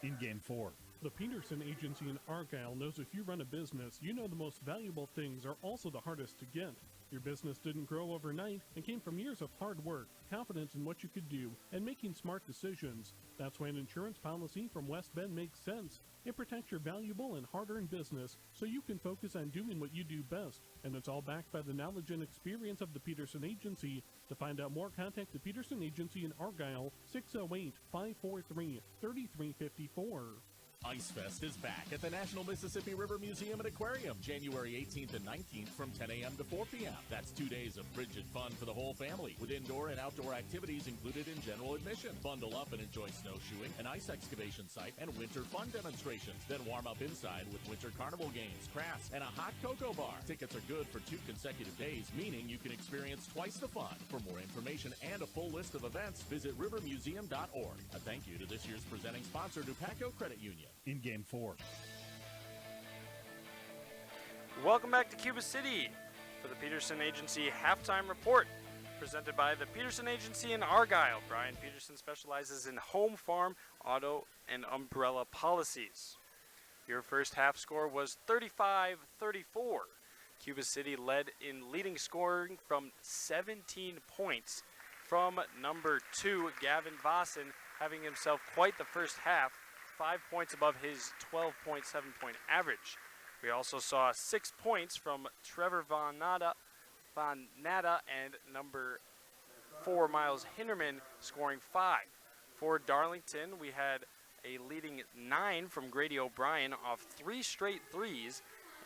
In Game 4. The Peterson Agency in Argyle knows if you run a business, you know the most valuable things are also the hardest to get. Your business didn't grow overnight and came from years of hard work, confidence in what you could do, and making smart decisions. That's why an insurance policy from West Bend makes sense. It protects your valuable and hard-earned business so you can focus on doing what you do best. And it's all backed by the knowledge and experience of the Peterson Agency. To find out more, contact the Peterson Agency in Argyle, 608-543-3354. Ice Fest is back at the National Mississippi River Museum and Aquarium, January 18th and 19th from 10 a.m. to 4 p.m. That's 2 days of frigid fun for the whole family, with indoor and outdoor activities included in general admission. Bundle up and enjoy snowshoeing, an ice excavation site, and winter fun demonstrations. Then warm up inside with winter carnival games, crafts, and a hot cocoa bar. Tickets are good for 2 consecutive days, meaning you can experience twice the fun. For more information and a full list of events, visit rivermuseum.org. A thank you to this year's presenting sponsor, Dupaco Credit Union. In Game 4. Welcome back to Cuba City for the Peterson Agency halftime report, presented by the Peterson Agency in Argyle. Brian Peterson specializes in home, farm, auto, and umbrella policies. Your first half score was 35-34. Cuba City led in leading scoring from 17 points from number 2, Gavin Vossen, having himself quite the first half, 5 points above his 12.7-point average. We also saw 6 points from Trevor Von Natta and number 4, Miles Hinderman, scoring 5. For Darlington, we had a leading 9 from Grady O'Brien off 3 straight threes,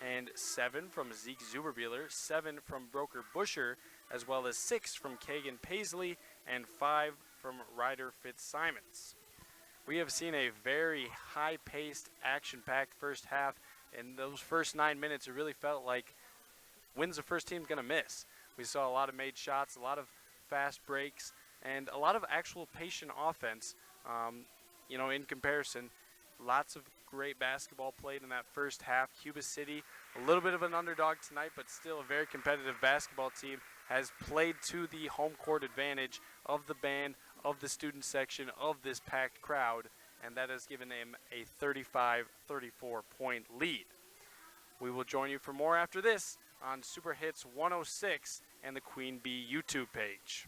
and 7 from Zeke Zuberbieler, 7 from Broker Busher, as well as 6 from Kagan Paisley, and 5 from Ryder Fitzsimons. We have seen a very high-paced, action-packed first half. In those first 9 minutes, it really felt like when's the first team going to miss? We saw a lot of made shots, a lot of fast breaks, and a lot of actual patient offense. in comparison, lots of great basketball played in that first half. Cuba City, a little bit of an underdog tonight, but still a very competitive basketball team, has played to the home court advantage of the band, of the student section, of this packed crowd, and that has given them a 35-34 point lead. We will join you for more after this on Super Hits 106 and the Queen Bee YouTube page.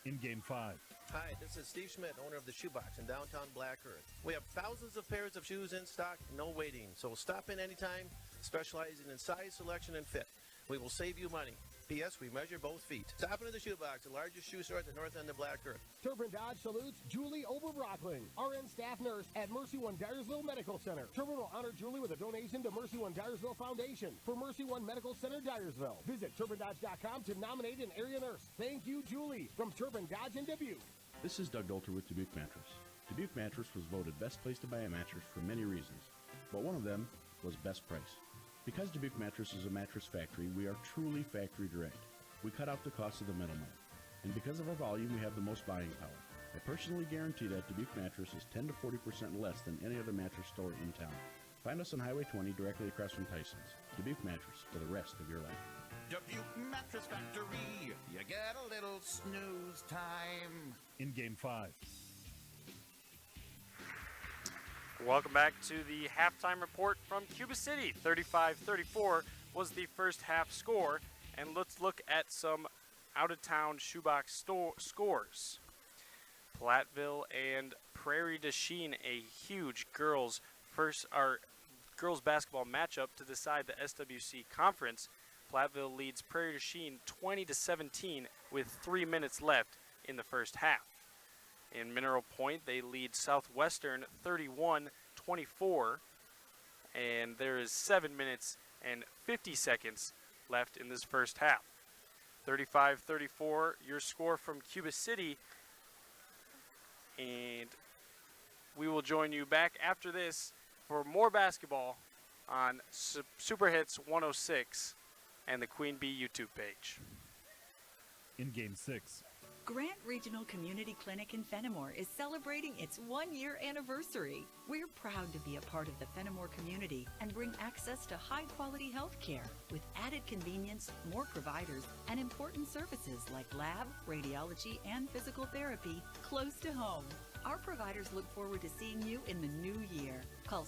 In Game 5. Hi, this is Steve Schmidt, owner of the Shoebox in downtown Black Earth. We have thousands of pairs of shoes in stock, no waiting. So stop in anytime, specializing in size, selection, and fit. We will save you money. P.S. We measure both feet. Stop into the Shoebox, the largest shoe store at the north end of Black Earth. Turbin Dodge salutes Julie Oberbrockling, RN staff nurse at Mercy One Dyersville Medical Center. Turbin will honor Julie with a donation to Mercy One Dyersville Foundation for Mercy One Medical Center Dyersville. Visit turbindodge.com to nominate an area nurse. Thank you, Julie, from Turbin Dodge in Dubuque. This is Doug Dolter with Dubuque Mattress. Dubuque Mattress was voted best place to buy a mattress for many reasons, but one of them was best price. Because Dubuque Mattress is a mattress factory, we are truly factory direct. We cut out the cost of the middleman. And because of our volume, we have the most buying power. I personally guarantee that Dubuque Mattress is 10 to 40% less than any other mattress store in town. Find us on Highway 20 directly across from Tyson's. Dubuque Mattress for the rest of your life. Dubuque Mattress Factory, you get a little snooze time. In Game 5. Welcome back to the halftime report from Cuba City. 35-34 was the first half score. And let's look at some out-of-town shoebox scores. Platteville and Prairie du Chien, a huge girls basketball matchup to decide the SWC conference. Platteville leads Prairie du Chien 20-17 with 3 minutes left in the first half. In Mineral Point, they lead Southwestern 31-24, and there is 7 minutes and 50 seconds left in this first half. 35-34, your score from Cuba City, and we will join you back after this for more basketball on Super Hits 106 and the Queen Bee YouTube page. In Game 6. Grant Regional Community Clinic in Fenimore is celebrating its 1-year anniversary. We're proud to be a part of the Fenimore community and bring access to high-quality health care with added convenience, more providers, and important services like lab, radiology, and physical therapy close to home. Our providers look forward to seeing you in the new year. Call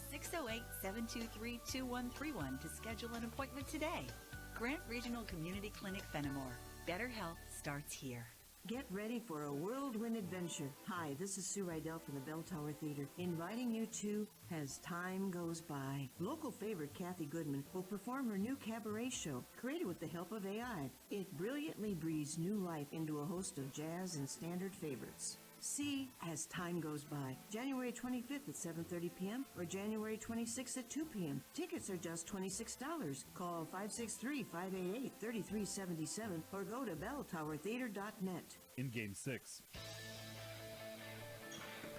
608-723-2131 to schedule an appointment today. Grant Regional Community Clinic Fenimore. Better health starts here. Get ready for a whirlwind adventure. Hi, this is Sue Rydell from the Bell Tower Theater, inviting you to As Time Goes By. Local favorite Kathy Goodman will perform her new cabaret show, created with the help of AI. It brilliantly breathes new life into a host of jazz and standard favorites. See As Time Goes By, January 25th at 7:30 p.m. or January 26th at 2 p.m. Tickets are just $26. Call 563-588-3377 or go to belltowertheater.net. In Game 6.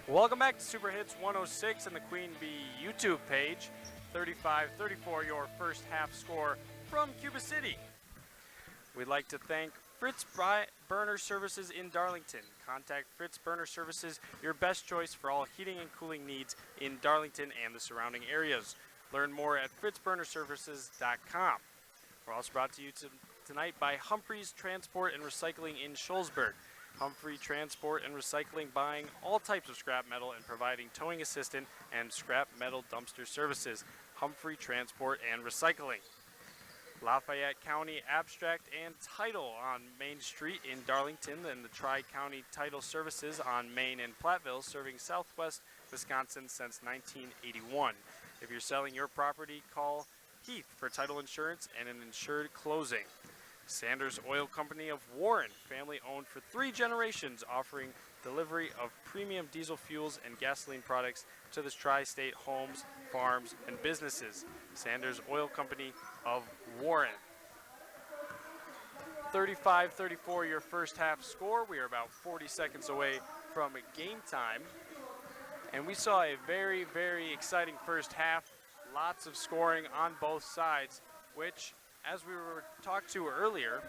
Welcome back to Super Hits 106 and the Queen Bee YouTube page. 35-34, your first half score from Cuba City. We'd like to thank Fritz Burner Services in Darlington. Contact Fritz Burner Services, your best choice for all heating and cooling needs in Darlington and the surrounding areas. Learn more at fritzburnerservices.com. We're also brought to you tonight by Humphrey's Transport and Recycling in Shullsburg. Humphrey Transport and Recycling, buying all types of scrap metal and providing towing assistance and scrap metal dumpster services. Humphrey Transport and Recycling. Lafayette County Abstract and Title on Main Street in Darlington, and the Tri-County Title Services on Main and Platteville, serving Southwest Wisconsin since 1981. If you're selling your property, call Heath for title insurance and an insured closing. Sanders Oil Company of Warren, family owned for 3 generations, offering delivery of premium diesel fuels and gasoline products to the tri-state homes, farms, and businesses. Sanders Oil Company of Warren. 35-34 your first half score. We are about 40 seconds away from game time. And we saw a very, very exciting first half. Lots of scoring on both sides, which, as we were talked to earlier,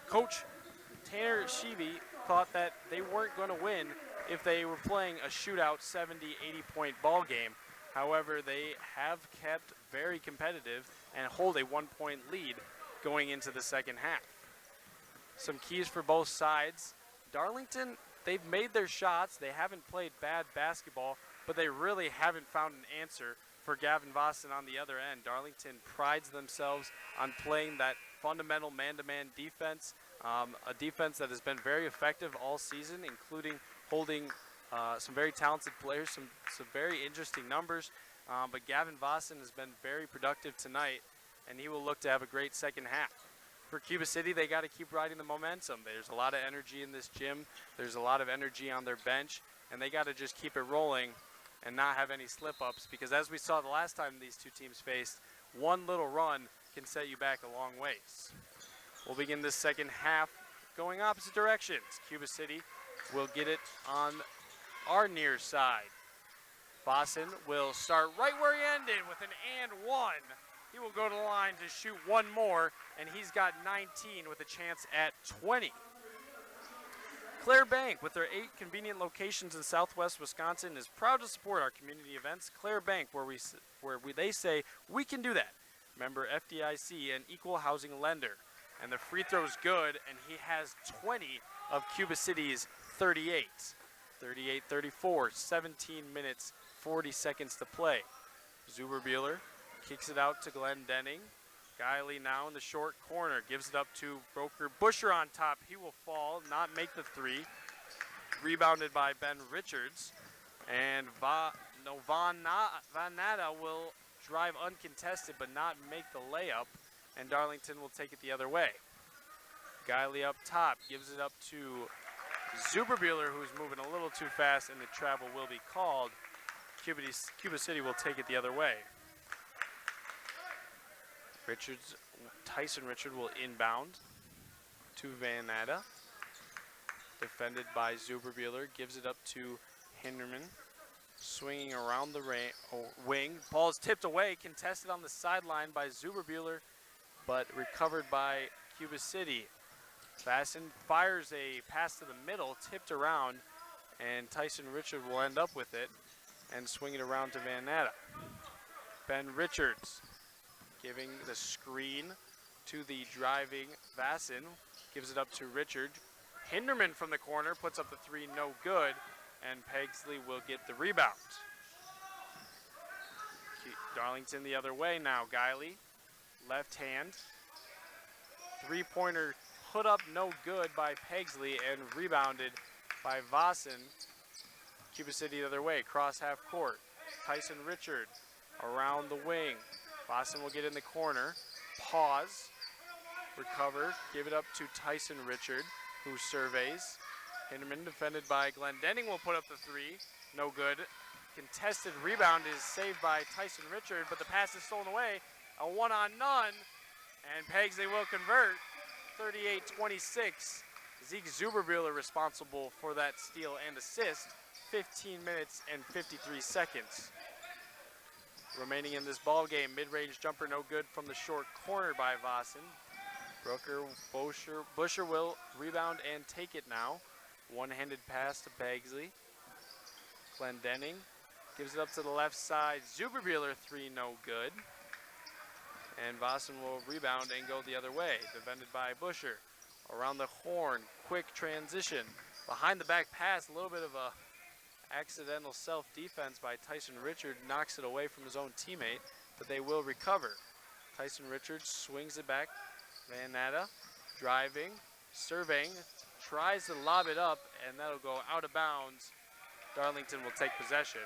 Coach Tanner Sheevy thought that they weren't going to win if they were playing a shootout 70, 80-point ball game. However, they have kept very competitive and hold a 1-point lead going into the second half. Some keys for both sides. Darlington, they've made their shots. They haven't played bad basketball, but they really haven't found an answer for Gavin Vossen on the other end. Darlington prides themselves on playing that fundamental man-to-man defense, a defense that has been very effective all season, including holding some very talented players, some very interesting numbers. But Gavin Vossen has been very productive tonight, and he will look to have a great second half. For Cuba City, they got to keep riding the momentum. There's a lot of energy in this gym. There's a lot of energy on their bench, and they got to just keep it rolling and not have any slip-ups, because as we saw the last time these two teams faced, one little run can set you back a long ways. We'll begin this second half going opposite directions. Cuba City will get it on our near side. Vossen will start right where he ended with an and one. He will go to the line to shoot one more, and he's got 19 with a chance at 20. Claire Bank, with their 8 convenient locations in Southwest Wisconsin, is proud to support our community events. Claire Bank, they say we can do that. Member FDIC, an equal housing lender. And the free throw's good, and he has 20 of Cuba City's 38. 38-34, 17 minutes, 40 seconds to play. Zuberbuehler kicks it out to Glendenning. Guiley now in the short corner, gives it up to Broker Busher on top. He will fall, not make the three. Rebounded by Ben Richards. And Van Natta will drive uncontested but not make the layup. And Darlington will take it the other way. Guiley up top, gives it up to Zuberbuehler, who's moving a little too fast, and the travel will be called. Cuba City will take it the other way. Tyson Richard will inbound to Van Natta. Defended by Zuberbuehler, gives it up to Hinderman. Swinging around the wing. Ball is tipped away, contested on the sideline by Zuberbuehler, but recovered by Cuba City. Vossen fires a pass to the middle, tipped around, and Tyson Richard will end up with it and swing it around to Van Natta. Ben Richards giving the screen to the driving Vossen, gives it up to Richard. Hinderman from the corner puts up the three, no good, and Pegsley will get the rebound. Darlington the other way now. Guiley, left hand. Three-pointer put up no good by Pegsley and rebounded by Vossen. Cuba City the other way, cross half court. Tyson Richard around the wing. Vossen will get in the corner. Pause. Recover. Give it up to Tyson Richard, who surveys. Hinderman defended by Glendenning will put up the three. No good. Contested rebound is saved by Tyson Richard, but the pass is stolen away. A one-on-none, and Pegsley will convert. 38-26. Zeke Zuberbuehler responsible for that steal and assist. 15 minutes and 53 seconds. Remaining in this ball game, mid-range jumper no good from the short corner by Vossen. Busher will rebound and take it now. One-handed pass to Pegsley. Glendenning gives it up to the left side. Zuberbuehler three, no good. And Vossen will rebound and go the other way. Defended by Busher. Around the horn, quick transition. Behind the back pass, a little bit of a accidental self-defense by Tyson Richard, knocks it away from his own teammate, but they will recover. Tyson Richard swings it back. Van Natta driving, surveying, tries to lob it up, and that'll go out of bounds. Darlington will take possession.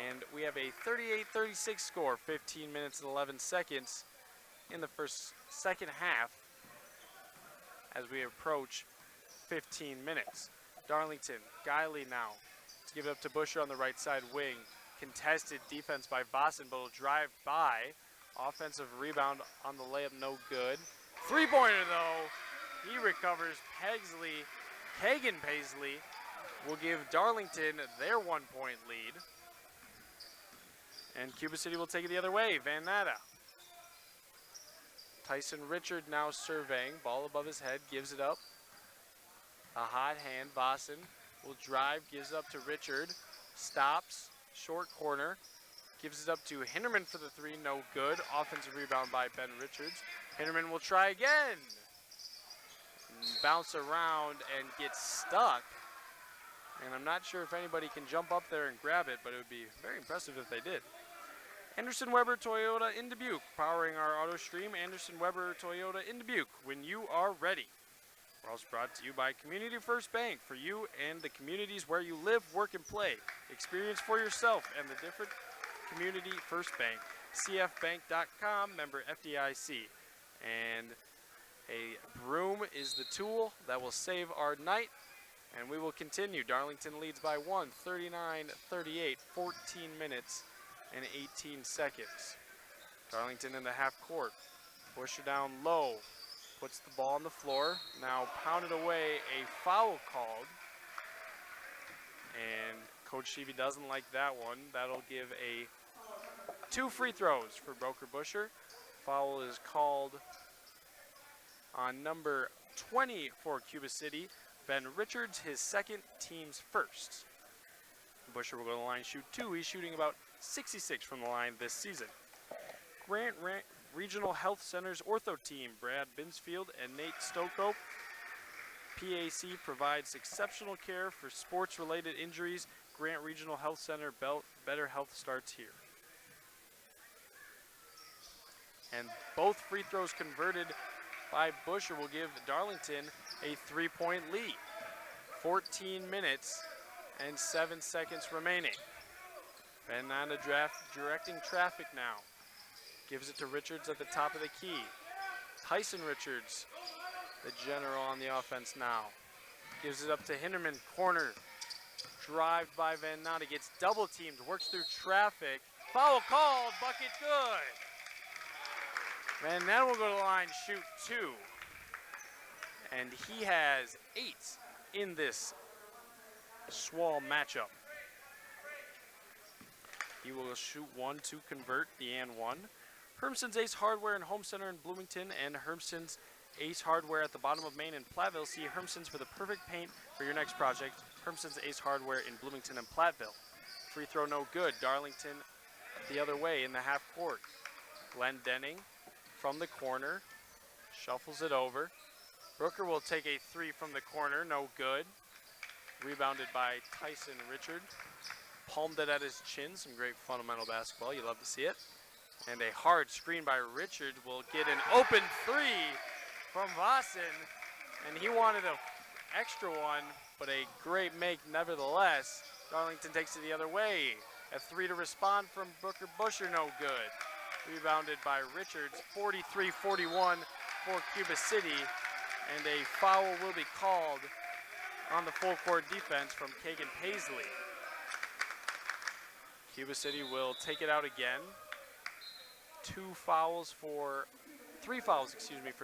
And we have a 38-36 score, 15 minutes and 11 seconds in the second half as we approach 15 minutes. Darlington, Guiley now to give it up to Busher on the right side wing. Contested defense by Vossen, but will drive by. Offensive rebound on the layup, no good. Three-pointer though, he recovers. Kagan Paisley will give Darlington their 1-point lead. And Cuba City will take it the other way. Van Natta. Tyson Richard now surveying. Ball above his head. Gives it up A hot hand. Vossen will drive, gives it up to Richard. Stops, short corner. Gives it up to Hinderman for the three, no good. Offensive rebound by Ben Richards. Hinderman will try again. Bounce around and get stuck. And I'm not sure if anybody can jump up there and grab it, but it would be very impressive if they did. Anderson Weber Toyota in Dubuque, powering our auto stream. Anderson Weber Toyota in Dubuque, when you are ready. We're also brought to you by Community First Bank, for you and the communities where you live, work, and play. Experience for yourself and the different Community First Bank. CFbank.com, member FDIC. And a broom is the tool that will save our night. And we will continue. Darlington leads by 1, 39-38, 14 minutes and 18 seconds. Darlington in the half court. Busher down low. Puts the ball on the floor. Now pounded away, a foul called. And Coach Sheevy doesn't like that one. That'll give 2 free throws for Broker Busher. Foul is called on number 20 for Cuba City. Ben Richards, his second, team's first. Busher will go to the line, shoot 2. He's shooting about 66 from the line this season. Grant Regional Health Center's ortho team, Brad Binsfield and Nate Stoko. PAC provides exceptional care for sports-related injuries. Grant Regional Health Center, better health starts here. And both free throws converted by Busher will give Darlington a 3-point lead. 14 minutes and 7 seconds remaining. Ben on the directing traffic now. Gives it to Richards at the top of the key. Tyson Richards, the general on the offense now. Gives it up to Hinderman, corner. Drive by Van Nata, gets double teamed, works through traffic. Foul called, bucket good. Van Nata will go to the line, shoot 2. And he has 8 in this Swall matchup. He will shoot 1 to convert the and 1. Hermson's Ace Hardware and Home Center in Bloomington and Hermson's Ace Hardware at the bottom of Main in Platteville. See Hermson's for the perfect paint for your next project. Hermson's Ace Hardware in Bloomington and Platteville. Free throw no good. Darlington the other way in the half court. Glenn Denning from the corner. Shuffles it over. Brooker will take a 3 from the corner. No good. Rebounded by Tyson Richard. Palmed it at his chin. Some great fundamental basketball. You love to see it. And a hard screen by Richard will get an open 3 from Vossen. And he wanted an extra one, but a great make nevertheless. Darlington takes it the other way. A 3 to respond from Booker Busher, no good. Rebounded by Richards, 43-41 for Cuba City. And a foul will be called on the full court defense from Kagan Paisley. Cuba City will take it out again. 3 fouls, for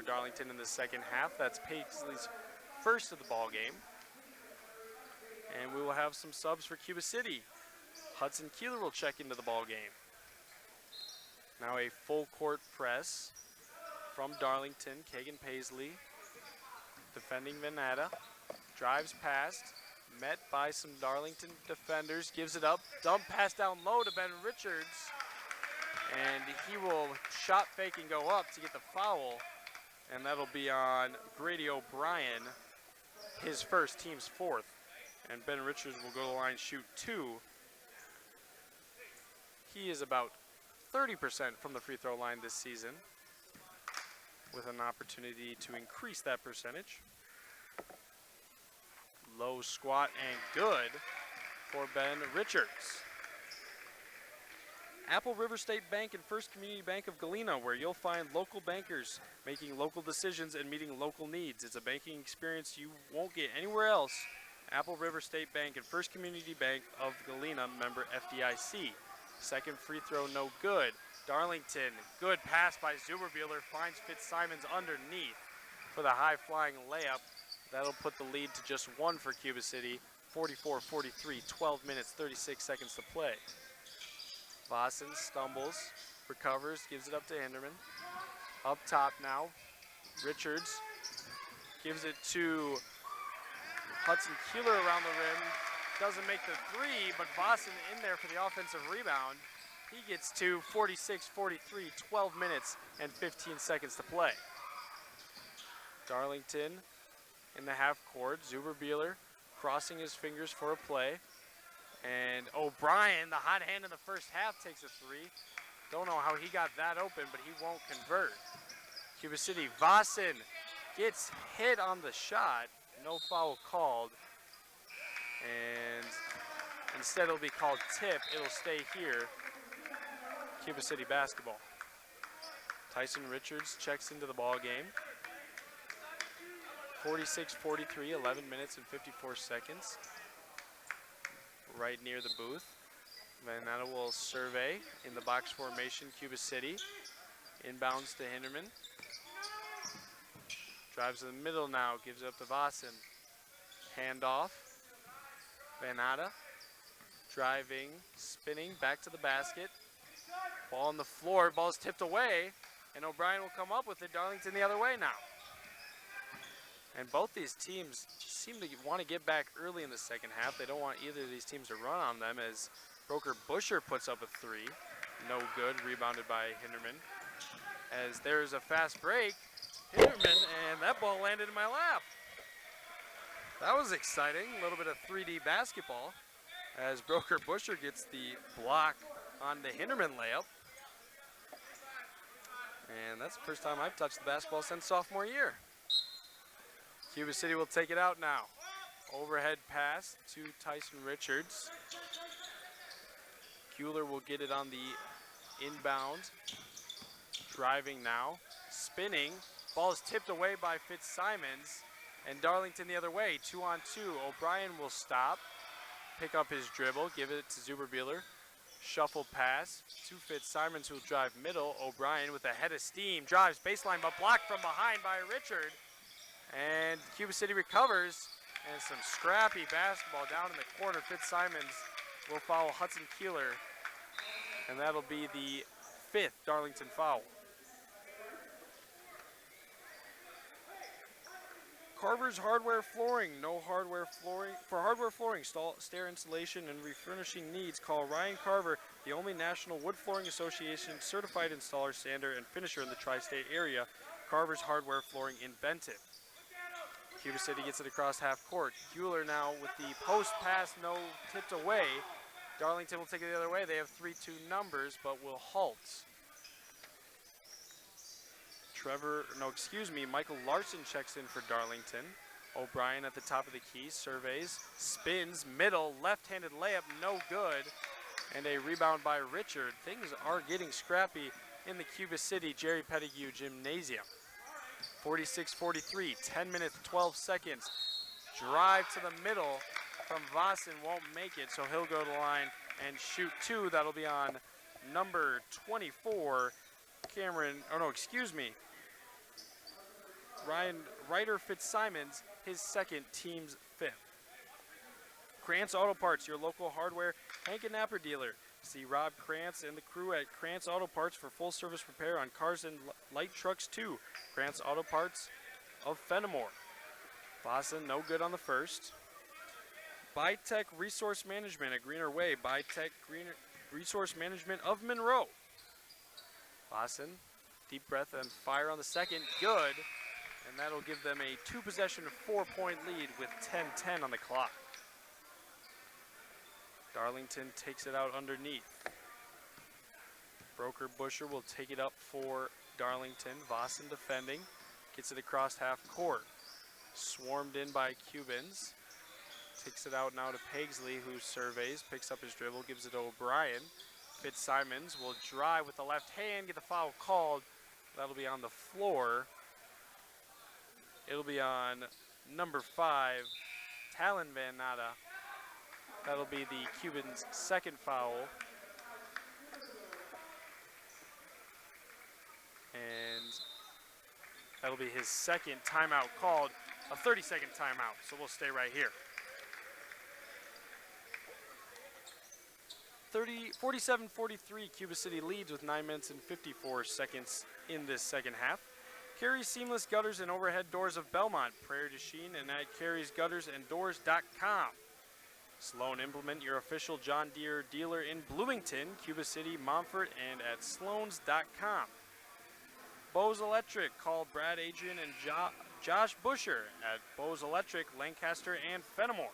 Darlington in the second half. That's Paisley's first of the ball game. And we will have some subs for Cuba City. Hudson Kieler will check into the ball game. Now a full court press from Darlington. Kagan Paisley defending Venata. Drives past. Met by some Darlington defenders. Gives it up. Dump pass down low to Ben Richards. And he will shot fake and go up to get the foul. And that'll be on Grady O'Brien, his first, team's 4th. And Ben Richards will go to the line, shoot 2. He is about 30% from the free throw line this season, with an opportunity to increase that percentage. Low squat and good for Ben Richards. Apple River State Bank and First Community Bank of Galena, where you'll find local bankers making local decisions and meeting local needs. It's a banking experience you won't get anywhere else. Apple River State Bank and First Community Bank of Galena, member FDIC. Second free throw, no good. Darlington, good pass by Zuberbuehler, finds Fitzsimons underneath for the high-flying layup. That'll put the lead to just 1 for Cuba City, 44-43, 12 minutes, 36 seconds to play. Vossen stumbles, recovers, gives it up to Hinderman. Up top now, Richards gives it to Hudson Kieler around the rim. Doesn't make the three, but Boston in there for the offensive rebound. He gets to 46-43, 12 minutes and 15 seconds to play. Darlington in the half court. Zuberbieler crossing his fingers for a play. And O'Brien, the hot hand in the first half, takes a three. Don't know how he got that open, but he won't convert. Cuba City, Vossen gets hit on the shot. No foul called. And instead it'll be called tip. It'll stay here. Cuba City basketball. Tyson Richards checks into the ball game. 46-43, 11 minutes and 54 seconds. Right near the booth. Vanetta will survey in the box formation, Cuba City. Inbounds to Hinderman. Drives to the middle now, gives it up to Vossen. Handoff. Vanetta. Driving, spinning, back to the basket. Ball on the floor, ball's tipped away, and O'Brien will come up with it. Darlington the other way now. And both these teams seem to want to get back early in the second half. They don't want either of these teams to run on them as Broker Busher puts up a three. No good, rebounded by Hinderman. As there's a fast break, Hinderman, and that ball landed in my lap. That was exciting, a little bit of 3D basketball as Broker Busher gets the block on the Hinderman layup. And that's the first time I've touched the basketball since sophomore year. Cuba City will take it out now. Overhead pass to Tyson Richards. Kieler will get it on the inbound. Driving now, spinning. Ball is tipped away by Fitzsimons. And Darlington the other way, 2-on-2. O'Brien will stop, pick up his dribble, give it to Zuberbieler. Shuffle pass to Fitzsimons, who will drive middle. O'Brien with a head of steam, drives baseline, but blocked from behind by Richard. And Cuba City recovers, and some scrappy basketball down in the corner. Fitzsimons will foul Hudson Kieler, and that'll be the 5th Darlington foul. Carver's Hardware Flooring. No hardware flooring. For hardware flooring, stair installation, and refurnishing needs, call Ryan Carver, the only National Wood Flooring Association certified installer, sander, and finisher in the tri-state area. Carver's Hardware Flooring in Benton. Cuba City gets it across half court. Kieler now with the post pass, no tipped away. Darlington will take it the other way. They have 3-2 numbers, but will halt. Michael Larson checks in for Darlington. O'Brien at the top of the key, surveys, spins, middle, left-handed layup, no good. And a rebound by Richard. Things are getting scrappy in the Cuba City Jerry Pettigrew Gymnasium. 46-43, 10 minutes, 12 seconds. Drive to the middle from Vossen, won't make it, so he'll go to the line and shoot two. That'll be on number 24, Ryan Ryder Fitzsimons, his second, team's 5th. Krantz Auto Parts, your local hardware Hank and Napper dealer. See Rob Krantz and the crew at Krantz Auto Parts for full service repair on cars and light trucks too. Krantz Auto Parts of Fenimore. Vossen, no good on the first. Bytech Resource Management, a greener way. Bytech Resource Management of Monroe. Vossen, deep breath and fire on the second, good. And that'll give them a 2-possession, 4-point lead with 10:10 on the clock. Darlington takes it out underneath. Broker Busher will take it up for Darlington. Vossen defending, gets it across half court. Swarmed in by Cubans. Takes it out now to Paisley, who surveys, picks up his dribble, gives it to O'Brien. Fitzsimons will drive with the left hand, get the foul called. That'll be on the floor. It'll be on number 5, Talon Vanetta. That'll be the Cubans' second foul. And that'll be his second timeout called, a 30-second timeout, so we'll stay right here. 47-43, Cuba City leads with 9 minutes and 54 seconds in this second half. Carey's Seamless Gutters and Overhead Doors of Belmont, Prairie du Chien, and at Carey'sGuttersAndDoors.com. Sloan Implement, your official John Deere dealer in Bloomington, Cuba City, Montfort, and at Sloans.com. Bose Electric, call Brad Adrian and Josh Busher at Bose Electric, Lancaster, and Fenimore.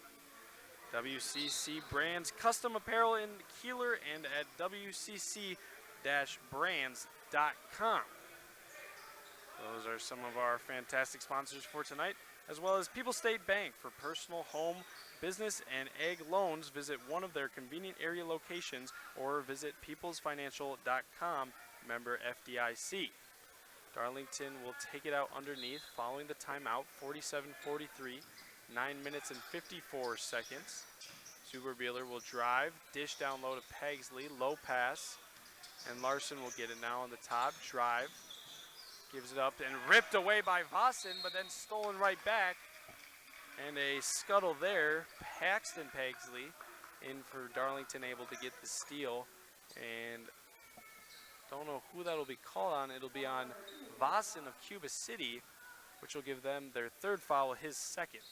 WCC Brands Custom Apparel in Kieler and at WCC-brands.com. Those are some of our fantastic sponsors for tonight, as well as People State Bank for personal, home, business, and ag loans. Visit one of their convenient area locations or visit peoplesfinancial.com, member FDIC. Darlington will take it out underneath following the timeout, 47-43, 9 minutes and 54 seconds. Zuberbuehler will drive, dish down low to Pagsley, low pass, and Larson will get it now on the top, drive, gives it up and ripped away by Vossen, but then stolen right back. And a scuttle there, Paxton Pagsley in for Darlington, able to get the steal, and don't know who that'll be called on. It'll be on Vossen of Cuba City, which will give them their third foul, his second.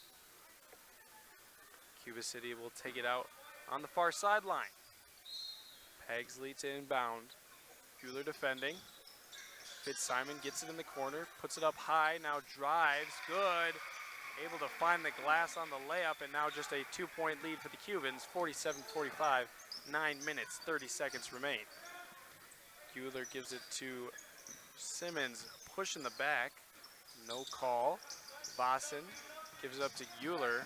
Cuba City will take it out on the far sideline. Pagsley to inbound. Buehler defending. Fitzsimon gets it in the corner, puts it up high, now drives, good. Able to find the glass on the layup, and now just a 2-point lead for the Cubans, 47-45, 9 minutes, 30 seconds remain. Buehler gives it to Simmons, push in the back, no call. Vossen gives it up to Euler.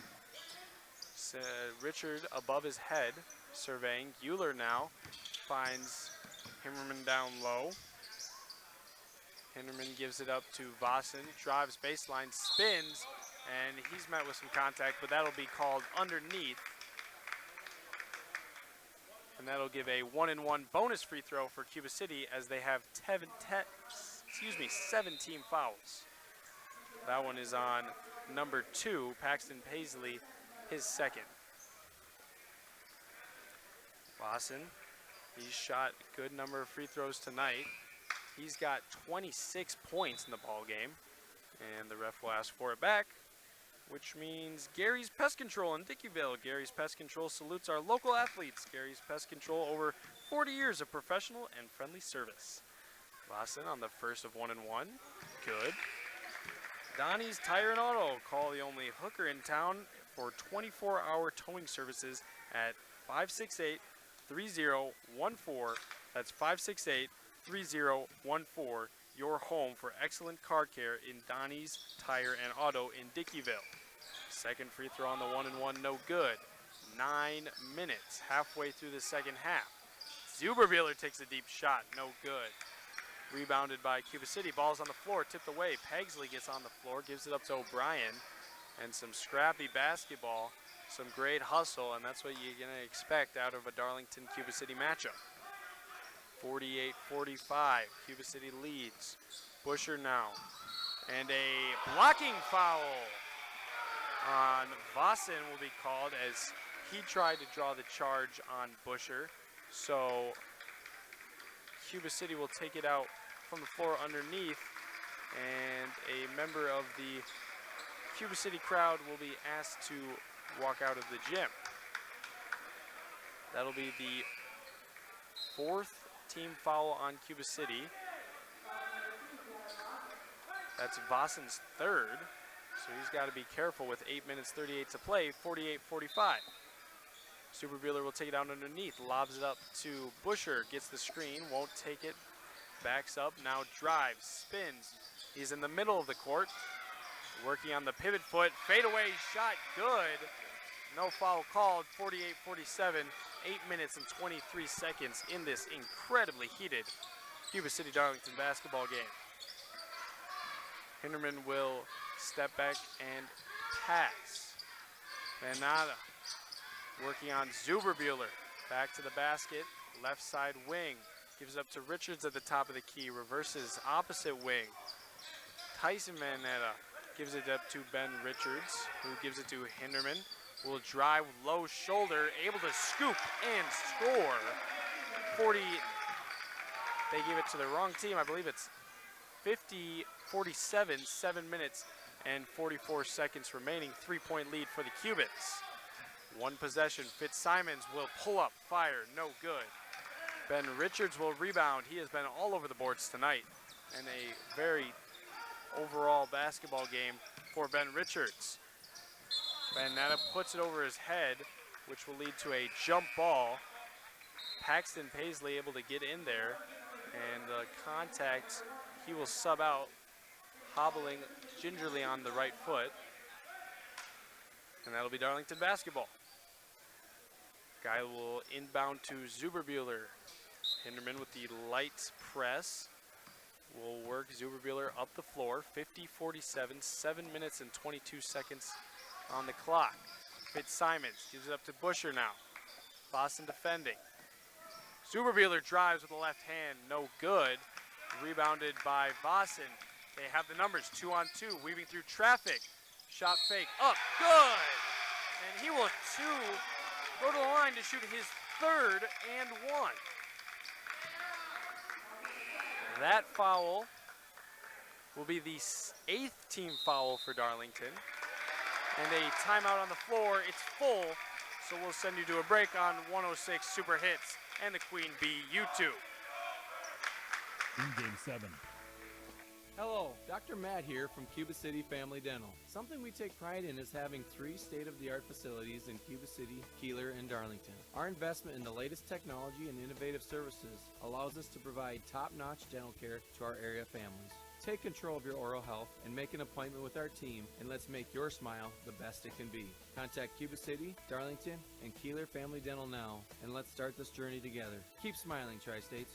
Richard above his head, surveying. Euler now finds Himmerman down low. Hinderman gives it up to Vossen, drives baseline, spins, and he's met with some contact, but that'll be called underneath. And that'll give a 1-and-1 bonus free throw for Cuba City as they have 17 fouls. That one is on number 2, Paxton Paisley, his second. Vossen, he's shot a good number of free throws tonight. He's got 26 points in the ball game, and the ref will ask for it back, which means Gary's Pest Control in Dickeyville. Gary's Pest Control salutes our local athletes. Gary's Pest Control, over 40 years of professional and friendly service. Vossen on the first of 1-and-1, good. Donnie's Tire and Auto, call the only hooker in town for 24-hour towing services at 568-3014. That's 568-3014, your home for excellent car care in Donnie's Tire and Auto in Dickeyville. Second free throw on the 1-and-1, no good. 9 minutes, halfway through the second half. Zuberbuehler takes a deep shot, no good. Rebounded by Cuba City, ball's on the floor, tipped away. Pagsley gets on the floor, gives it up to O'Brien, and some scrappy basketball, some great hustle, and that's what you're gonna expect out of a Darlington-Cuba City matchup. 48-45, Cuba City leads. Busher now, and a blocking foul on Vossen will be called as he tried to draw the charge on Busher. So Cuba City will take it out from the floor underneath, and a member of the Cuba City crowd will be asked to walk out of the gym. That'll be the 4th team foul on Cuba City. That's Vossen's 3rd, so he's got to be careful with 8 minutes 38 to play, 48-45. Zuberbuehler will take it out underneath, lobs it up to Busher, gets the screen, won't take it, backs up, now drives, spins. He's in the middle of the court, working on the pivot foot, fadeaway shot, good. No foul called, 48-47, 8 minutes and 23 seconds in this incredibly heated Cuba City Darlington basketball game. Hinderman will step back and pass. Vanada working on Zuberbuehler. Back to the basket, left side wing. Gives it up to Richards at the top of the key, reverses opposite wing. Tyson Vanetta gives it up to Ben Richards, who gives it to Hinderman. Will drive low shoulder, able to scoop and score. 40, they gave it to the wrong team. I believe it's 54 50-47, 7 minutes and 44 seconds remaining. 3-point lead for the Cubans. One possession, Fitzsimons will pull up, fire, no good. Ben Richards will rebound. He has been all over the boards tonight. And a very overall basketball game for Ben Richards. Van Natta puts it over his head, which will lead to a jump ball. Paxton Paisley able to get in there, and the contact, he will sub out, hobbling gingerly on the right foot. And that'll be Darlington basketball. Guy will inbound to Zuberbuehler. Hinderman with the light press will work Zuberbuehler up the floor. 50-47, 7 minutes and 22 seconds on the clock. Fitzsimons gives it up to Busher now. Boston defending. Zuberbuehler drives with the left hand, no good. Rebounded by Vossen. They have the numbers, 2-on-2, weaving through traffic. Shot fake, up, good! And he will go to the line to shoot his third and one. That foul will be the 8th team foul for Darlington. And a timeout on the floor. It's full, so we'll send you to a break on 106 Super Hits and the Queen Bee U2. In Game 7. Hello, Dr. Matt here from Cuba City Family Dental. Something we take pride in is having 3 state-of-the-art facilities in Cuba City, Kieler, and Darlington. Our investment in the latest technology and innovative services allows us to provide top-notch dental care to our area families. Take control of your oral health and make an appointment with our team, and let's make your smile the best it can be. Contact Cuba City, Darlington, and Kieler Family Dental now, and let's start this journey together. Keep smiling, Tri-States.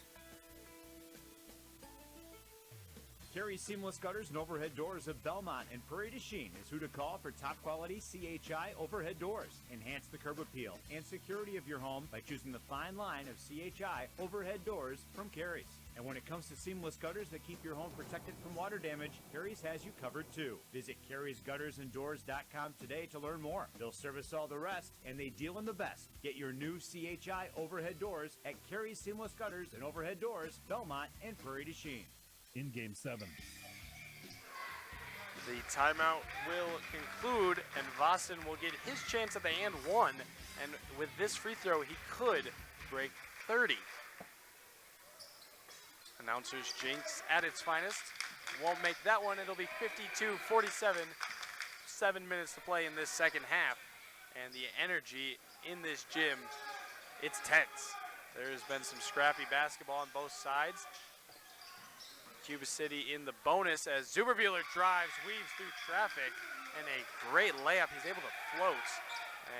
Carey Seamless Gutters and Overhead Doors of Belmont and Prairie du Chien is who to call for top quality CHI overhead doors. Enhance the curb appeal and security of your home by choosing the fine line of CHI overhead doors from Carey's. And when it comes to seamless gutters that keep your home protected from water damage, Carey's has you covered too. Visit Carey'sGuttersandDoors.com today to learn more. They'll service all the rest, and they deal in the best. Get your new CHI overhead doors at Carey's Seamless Gutters and Overhead Doors, Belmont and Prairie du Chien. In Game 7. The timeout will conclude, and Vossen will get his chance at the and one. And with this free throw, he could break 30. Announcers jinx at its finest. Won't make that one. It'll be 52-47. 7 minutes to play in this second half. And the energy in this gym, it's tense. There's been some scrappy basketball on both sides. Cuba City in the bonus as Zuberbuehler drives, weaves through traffic, and a great layup. He's able to float,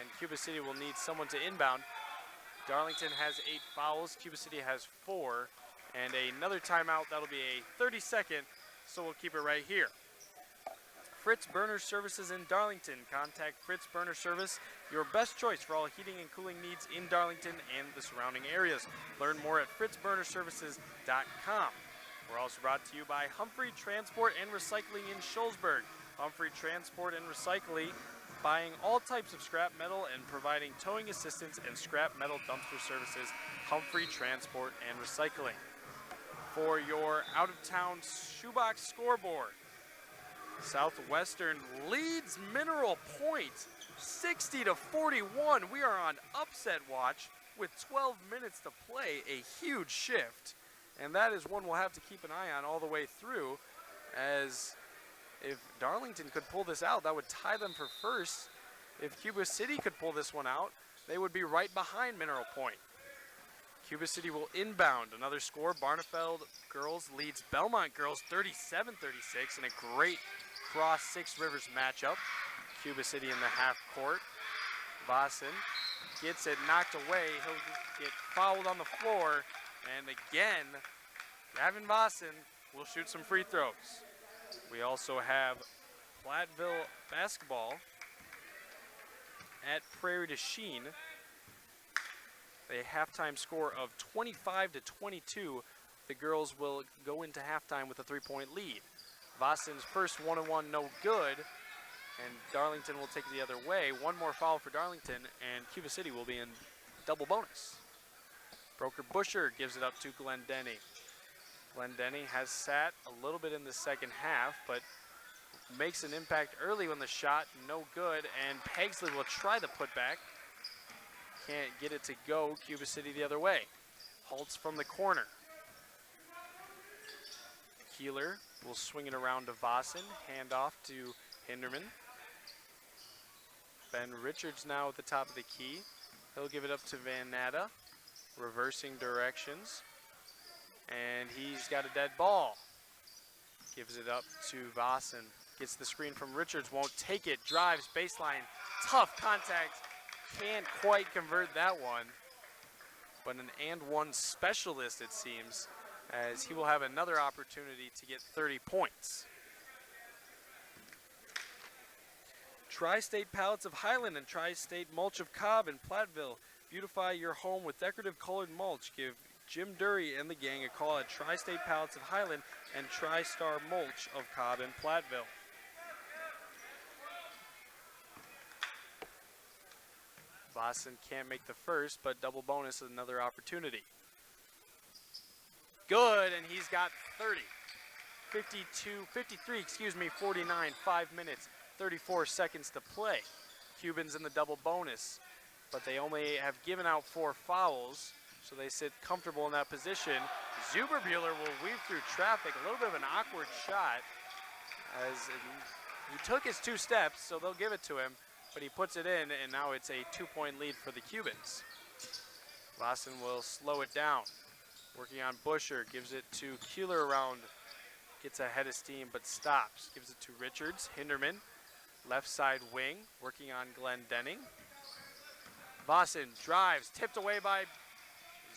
and Cuba City will need someone to inbound. Darlington has 8 fouls. Cuba City has 4, and another timeout. That'll be a 30-second, so we'll keep it right here. Fritz Burner Services in Darlington. Contact Fritz Burner Service, your best choice for all heating and cooling needs in Darlington and the surrounding areas. Learn more at fritzburnerservices.com. We're also brought to you by Humphrey Transport and Recycling in Shullsburg. Humphrey Transport and Recycling, buying all types of scrap metal and providing towing assistance and scrap metal dumpster services. Humphrey Transport and Recycling. For your out-of-town shoebox scoreboard, Southwestern leads Mineral Point 60-41. We are on upset watch with 12 minutes to play, a huge shift. And that is one we'll have to keep an eye on all the way through, as if Darlington could pull this out, that would tie them for first. If Cuba City could pull this one out, they would be right behind Mineral Point. Cuba City will inbound. Another score, Barnefeld girls leads Belmont girls 37-36 in a great cross Six Rivers matchup. Cuba City in the half court. Vossen gets it knocked away. He'll get fouled on the floor. And again, Gavin Vossen will shoot some free throws. We also have Platteville basketball at Prairie du Chien. A halftime score of 25-22. The girls will go into halftime with a 3-point lead. Vossen's first one-on-one, no good. And Darlington will take it the other way. One more foul for Darlington, and Cuba City will be in double bonus. Broker Busher gives it up to Glenn Denny. Glendenning has sat a little bit in the second half, but makes an impact early when the shot, no good, and Pegsley will try the putback. Can't get it to go. Cuba City the other way. Halts from the corner. Kieler will swing it around to Vossen. Hand off to Hinderman. Ben Richards now at the top of the key. He'll give it up to Van Natta. Reversing directions. And he's got a dead ball. Gives it up to Vossen. Gets the screen from Richards. Won't take it. Drives baseline. Tough contact. Can't quite convert that one. But an and one specialist, it seems, as he will have another opportunity to get 30 points. Tri-State Pallets of Highland and Tri-State Mulch of Cobb in Platteville. Beautify your home with decorative colored mulch. Give Jim Dury and the gang a call at Tri-State Pallets of Highland and Tri-Star Mulch of Cobb in Platteville. Vossen can't make the first, but double bonus is another opportunity. Good, and he's got 30. 49, 5 minutes, 34 seconds to play. Cubans in the double bonus, but they only have given out 4 fouls, so they sit comfortable in that position. Zuberbuehler will weave through traffic, a little bit of an awkward shot, as he took his 2 steps, so they'll give it to him, but he puts it in, and now it's a 2-point lead for the Cubans. Vossen will slow it down. Working on Busher, gives it to Kieler around, gets ahead of steam but stops. Gives it to Richards, Hinderman, left side wing, working on Glendenning. Vossen drives, tipped away by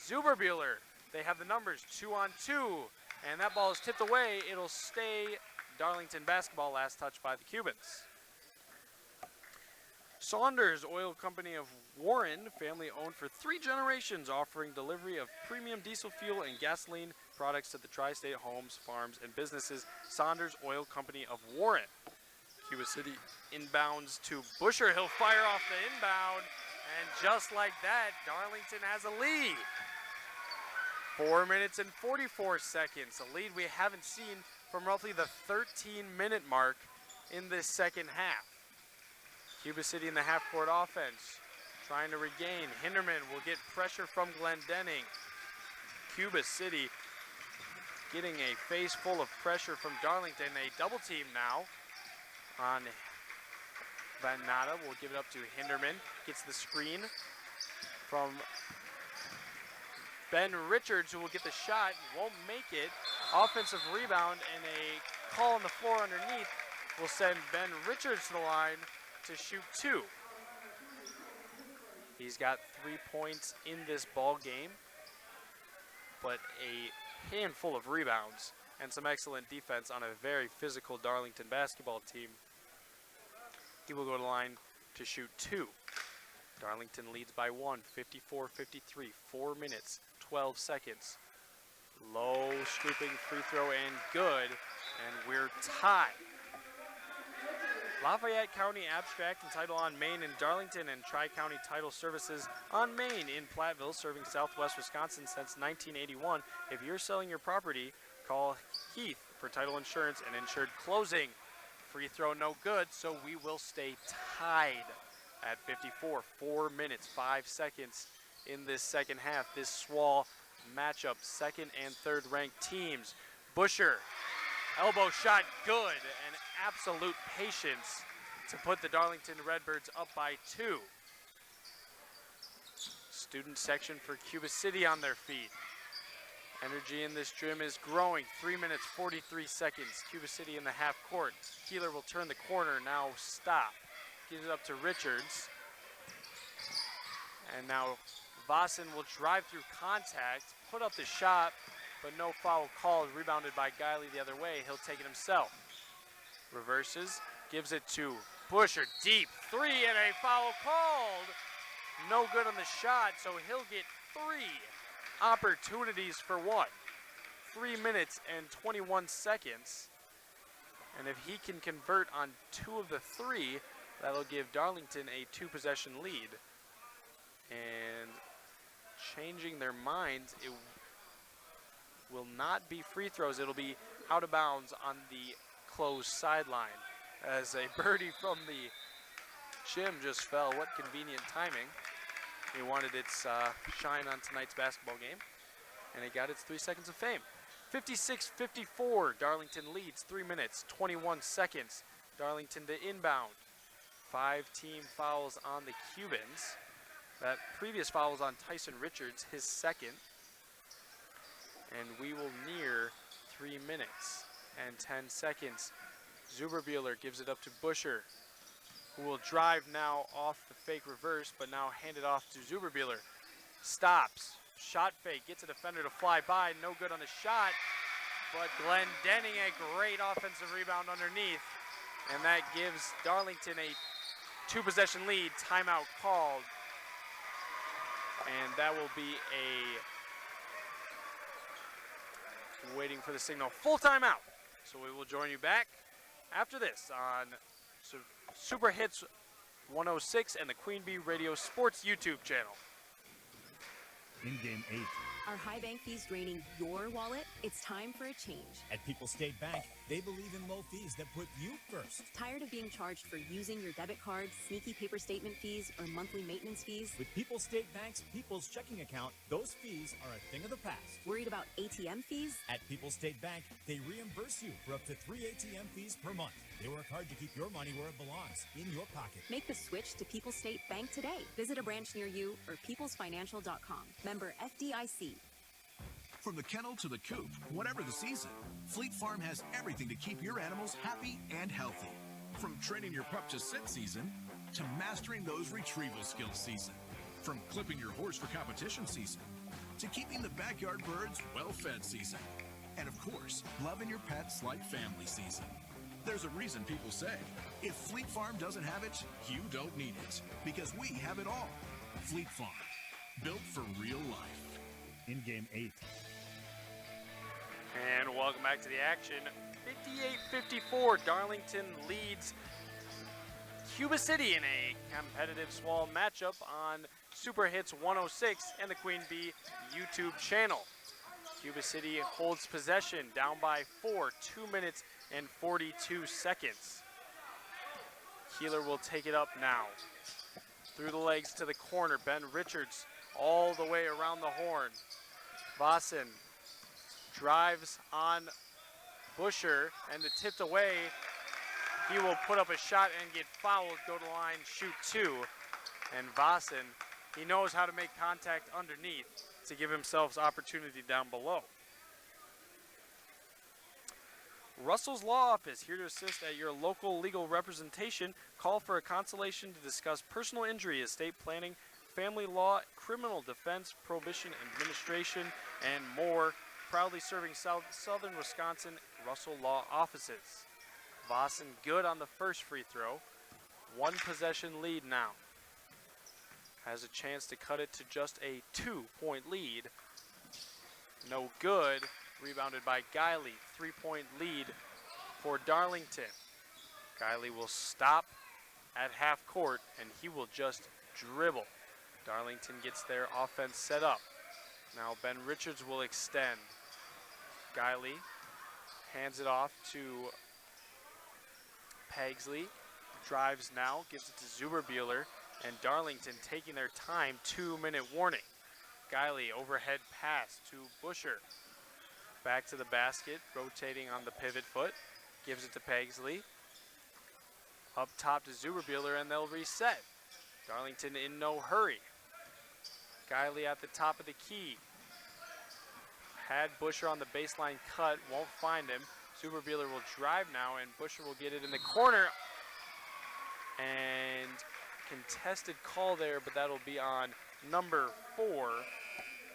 Zuberbuehler. They have the numbers, 2-on-2, and that ball is tipped away. It'll stay Darlington basketball, last touch by the Cubans. Saunders Oil Company of Warren, family owned for 3 generations, offering delivery of premium diesel fuel and gasoline products to the tri-state homes, farms, and businesses. Saunders Oil Company of Warren. Cuba City inbounds to Busher. He'll fire off the inbound, and just like that, Darlington has a lead. 4 minutes and 44 seconds, a lead we haven't seen from roughly the 13-minute mark in this second half. Cuba City in the half-court offense, trying to regain. Hinderman will get pressure from Glendenning. Cuba City getting a face full of pressure from Darlington. A double team now on Van Natta. Will give it up to Hinderman. Gets the screen from Ben Richards, who will get the shot. Won't make it. Offensive rebound and a call on the floor underneath will send Ben Richards to the line to shoot 2. He's got 3 points in this ball game, but a handful of rebounds and some excellent defense on a very physical Darlington basketball team. He will go to the line to shoot 2. Darlington leads by 1, 54-53, 4 minutes, 12 seconds. Low scooping free throw and good, and we're tied. Lafayette County Abstract and Title on Main in Darlington and Tri-County Title Services on Main in Platteville, serving Southwest Wisconsin since 1981. If you're selling your property, call Heath for title insurance and insured closing. Free throw no good, so we will stay tied at 54. 4 minutes, 5 seconds in this second half. This SWAL matchup, second and third ranked teams. Busher, elbow shot good, and absolute patience to put the Darlington Redbirds up by 2. Student section for Cuba City on their feet. Energy in this gym is growing. 3 minutes, 43 seconds. Cuba City in the half court. Kieler will turn the corner, now stop. Gives it up to Richards. And now Vossen will drive through contact, put up the shot, but no foul called. Rebounded by Guiley the other way. He'll take it himself. Reverses, gives it to Busher. Deep 3 and a foul called. No good on the shot, so he'll get 3 opportunities for 1. 3 minutes and 21 seconds. And if he can convert on 2 of the 3, that'll give Darlington a 2-possession lead. And changing their minds, it will not be free throws. It'll be out of bounds on the closed sideline. As a birdie from the Jim just fell. What convenient timing. He wanted its shine on tonight's basketball game, and it got its 3 seconds of fame. 56-54, Darlington leads, 3 minutes, 21 seconds. Darlington to inbound. 5 team fouls on the Cubans. That previous foul was on Tyson Richards, his second. And we will near 3 minutes and 10 seconds. Zuberbuehler gives it up to Busher, who will drive now off the fake reverse, but now hand it off to Zuberbuehler. Stops, shot fake, gets a defender to fly by, no good on the shot, but Glenn Denning a great offensive rebound underneath, and that gives Darlington a 2-possession lead, timeout called, and that will be a, waiting for the signal, full timeout. So we will join you back after this on Super Hits 106 and the Queen Bee Radio Sports YouTube channel. In Game 8. Are high bank fees draining your wallet? It's time for a change. At People's State Bank, they believe in low fees that put you first. Tired of being charged for using your debit card, sneaky paper statement fees, or monthly maintenance fees? With People's State Bank's People's Checking Account, those fees are a thing of the past. Worried about ATM fees? At People's State Bank, they reimburse you for up to 3 ATM fees per month. They work hard to keep your money where it belongs, in your pocket. Make the switch to People's State Bank today. Visit a branch near you or peoplesfinancial.com. Member FDIC. From the kennel to the coop, whatever the season, Fleet Farm has everything to keep your animals happy and healthy. From training your pup to sit season, to mastering those retrieval skills season. From clipping your horse for competition season, to keeping the backyard birds well-fed season. And of course, loving your pets like family season. There's a reason people say, if Fleet Farm doesn't have it, you don't need it. Because we have it all. Fleet Farm, built for real life. In Game 8. And welcome back to the action. 58-54, Darlington leads Cuba City in a competitive small matchup on Super Hits 106 and the Queen Bee YouTube channel. Cuba City holds possession, down by 4, 2 minutes and 42 seconds. Keeler will take it up now. Through the legs to the corner, Ben Richards all the way around the horn. Vossen drives on Busher, and it's tipped away. He will put up a shot and get fouled, go to the line, shoot 2. And Vossen, he knows how to make contact underneath to give himself opportunity down below. Russell's Law Office, here to assist at your local legal representation. Call for a consultation to discuss personal injury, estate planning, family law, criminal defense, prohibition administration, and more. Proudly serving southern Wisconsin, Russell Law Offices. Vossen good on the first free throw. 1 possession lead now. Has a chance to cut it to just a 2-point lead. No good. Rebounded by Guiley. 3-point lead for Darlington. Guiley will stop at half court, and he will just dribble. Darlington gets their offense set up. Now Ben Richards will extend. Guiley hands it off to Pagsley. Drives now, gives it to Zuberbuehler, and Darlington taking their time, 2-minute warning. Guiley overhead pass to Busher. Back to the basket, rotating on the pivot foot. Gives it to Pagsley. Up top to Zuberbuehler, and they'll reset. Darlington in no hurry. Guiley at the top of the key. Had Busher on the baseline cut, won't find him. Zuberbuehler will drive now, and Busher will get it in the corner. And contested call there, but that'll be on number 4,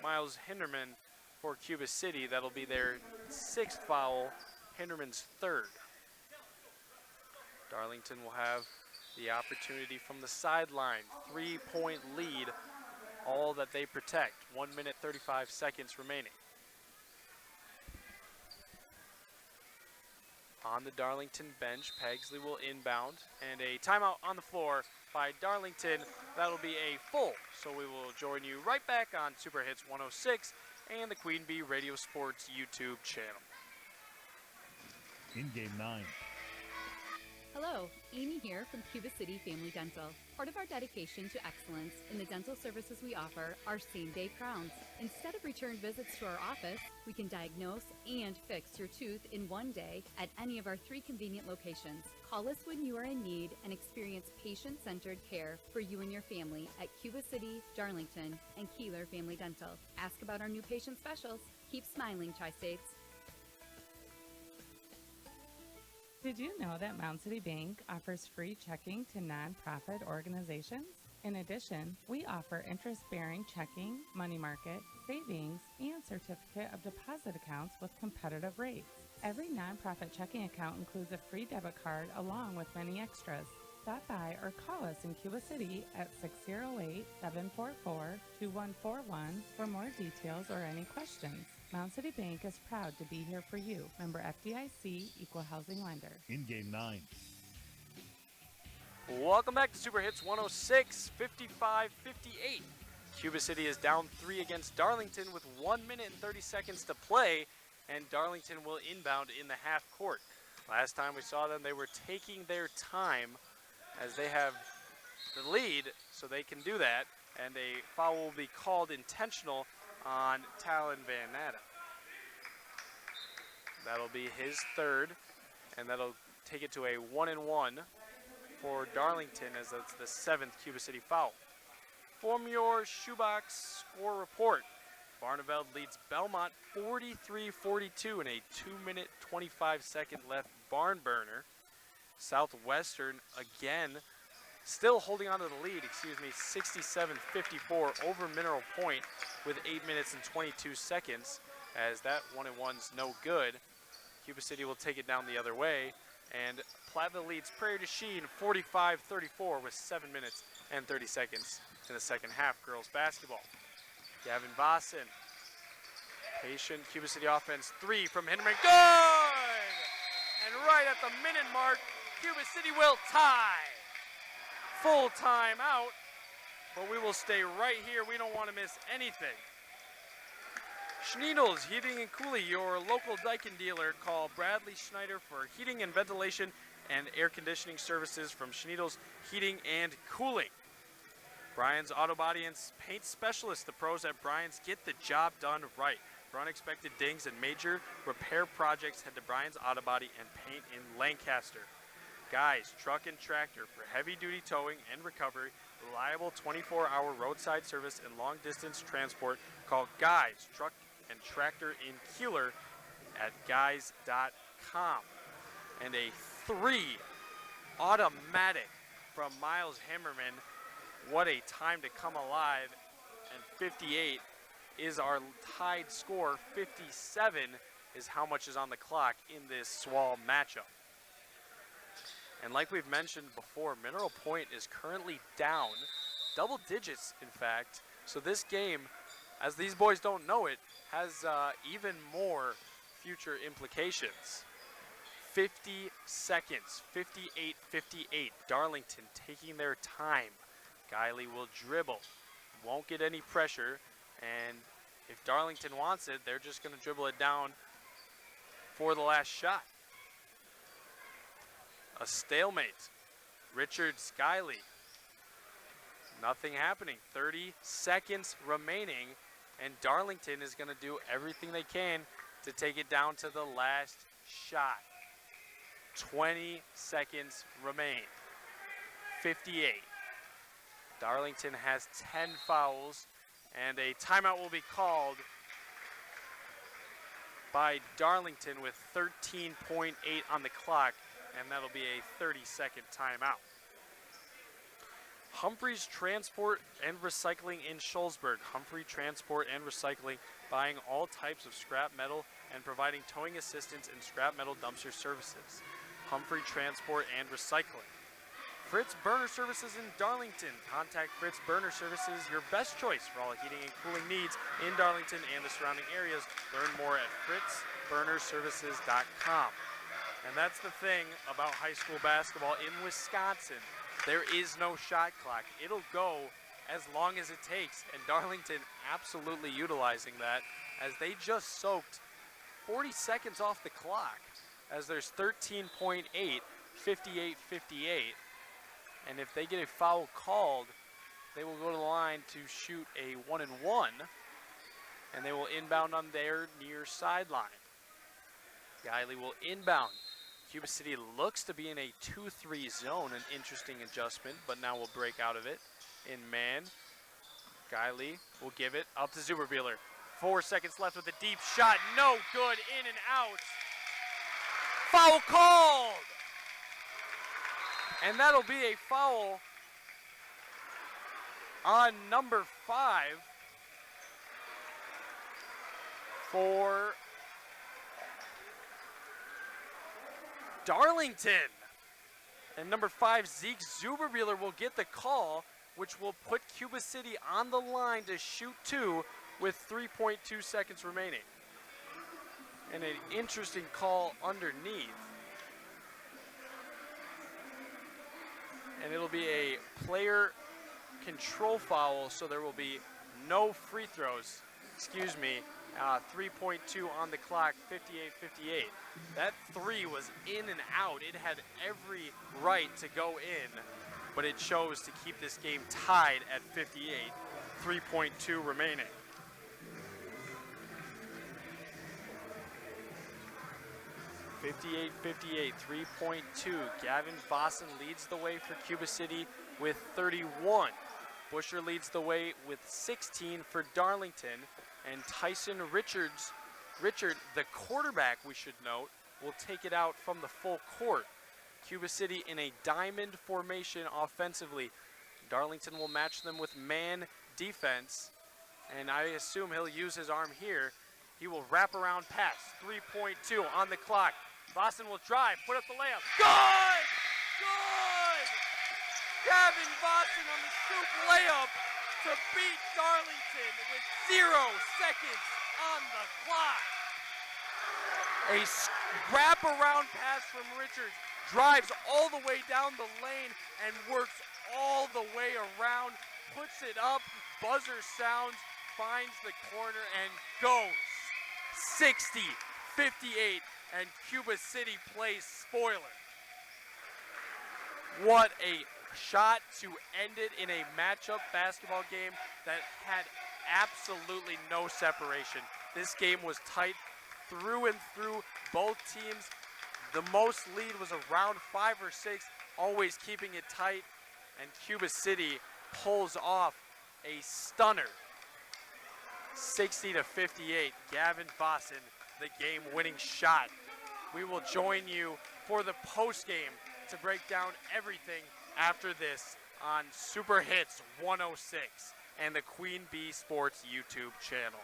Miles Hinderman for Cuba City. That'll be their 6th foul, Hinderman's 3rd. Darlington will have the opportunity from the sideline. 3-point lead, all that they protect. 1 minute, 35 seconds remaining. On the Darlington bench, Pagsley will inbound, and a timeout on the floor by Darlington. That'll be a full, so we will join you right back on Super Hits 106 and the Queen Bee Radio Sports YouTube channel. In Game 9. Hello, Amy here from Cuba City Family Dental. Part of our dedication to excellence in the dental services we offer are same-day crowns. Instead of return visits to our office, we can diagnose and fix your tooth in one day at any of our 3 convenient locations. Call us when you are in need and experience patient-centered care for you and your family at Cuba City, Darlington, and Kieler Family Dental. Ask about our new patient specials. Keep smiling, Tri-States. Did you know that Mound City Bank offers free checking to nonprofit organizations? In addition, we offer interest-bearing checking, money market, savings, and certificate of deposit accounts with competitive rates. Every nonprofit checking account includes a free debit card along with many extras. Stop by or call us in Cuba City at 608-744-2141 for more details or any questions. Mound City Bank is proud to be here for you. Member FDIC, Equal Housing Lender. In Game 9. Welcome back to Super Hits 106, 55-58. Cuba City is down 3 against Darlington with 1 minute and 30 seconds to play, and Darlington will inbound in the half court. Last time we saw them, they were taking their time as they have the lead, so they can do that, and a foul will be called intentional on Talon Van Natta. That'll be his third, and that'll take it to a 1-and-1 for Darlington, as that's the 7th Cuba City foul. From your shoebox score report, Barneveld leads Belmont 43-42 in a 2-minute 25-second left barn burner. Southwestern again still holding on to the lead, 67-54 over Mineral Point with 8 minutes and 22 seconds, as that 1-and-1's no good. Cuba City will take it down the other way, and Platteville leads Prairie du Chien 45-34 with 7 minutes and 30 seconds in the second half. Girls basketball. Gavin Bosson, patient Cuba City offense, 3 from Hinderman, good! And right at the minute mark, Cuba City will tie. Full time out, but we will stay right here. We don't want to miss anything. Schneidl's Heating and Cooling, your local Daikin dealer. Call Bradley Schneider for heating and ventilation and air conditioning services from Schneidl's Heating and Cooling. Brian's Auto Body and Paint Specialist. The pros at Brian's get the job done right. For unexpected dings and major repair projects, head to Brian's Auto Body and Paint in Lancaster. Guys Truck and Tractor for heavy-duty towing and recovery, reliable 24-hour roadside service and long-distance transport. Call Guys Truck and Tractor in Kieler at guys.com. And a 3 automatic from Miles Hammerman. What a time to come alive. And 58 is our tied score. 57 is how much is on the clock in this Swall matchup. And like we've mentioned before, Mineral Point is currently down, double digits in fact. So this game, as these boys don't know it, has even more future implications. 50 seconds, 58-58. Darlington taking their time. Guiley will dribble, won't get any pressure, and if Darlington wants it, they're just going to dribble it down for the last shot. A stalemate. Richards, Guiley. Nothing happening. 30 seconds remaining, and Darlington is going to do everything they can to take it down to the last shot. 20 seconds remain. 58. Darlington has 10 fouls, and a timeout will be called by Darlington with 13.8 on the clock, and that'll be a 30-second timeout. Humphrey's Transport and Recycling in Shullsburg. Humphrey Transport and Recycling, buying all types of scrap metal and providing towing assistance and scrap metal dumpster services. Humphrey Transport and Recycling. Fritz Burner Services in Darlington. Contact Fritz Burner Services, your best choice for all heating and cooling needs in Darlington and the surrounding areas. Learn more at fritzburnerservices.com. And that's the thing about high school basketball in Wisconsin. There is no shot clock. It'll go as long as it takes, and Darlington absolutely utilizing that as they just soaked 40 seconds off the clock, as there's 13.8, 58-58. And if they get a foul called, they will go to the line to shoot a 1-and-1, and they will inbound on their near sideline. Guiley will inbound. Cuba City looks to be in a 2-3 zone, an interesting adjustment, but now will break out of it in man. Guiley will give it up to Zuberbuehler. 4 seconds left with a deep shot. No good, in and out. Foul called! And that'll be a foul on number 5 for Darlington. And number 5, Zeke Zuberbuehler, will get the call, which will put Cuba City on the line to shoot 2 with 3.2 seconds remaining. And an interesting call underneath. And it'll be a player control foul, so there will be no free throws. 3.2 on the clock, 58-58. That 3 was in and out. It had every right to go in, but it chose to keep this game tied at 58, 3.2 remaining. (58-58), 3.2. Gavin Vossen leads the way for Cuba City with 31. Busher leads the way with 16 for Darlington. And Tyson Richard, the quarterback, we should note, will take it out from the full court. Cuba City in a diamond formation offensively. Darlington will match them with man defense. And I assume he'll use his arm here. He will wrap around pass. 3.2 on the clock. Boston will drive, put up the layup. Good! Good! Gavin Boston on the scoop layup to beat Darlington with 0 seconds on the clock. A wrap-around pass from Richards, drives all the way down the lane and works all the way around, puts it up, buzzer sounds, finds the corner and goes. 60-58, and Cuba City plays spoiler. What a shot to end it in a matchup basketball game that had absolutely no separation. This game was tight through and through. Both teams, the most lead was around 5 or 6, always keeping it tight, and Cuba City pulls off a stunner. 60-58, Gavin Vossen, the game-winning shot. We will join you for the post-game to break down everything after this on Super Hits 106 and the Queen Bee Sports YouTube channel.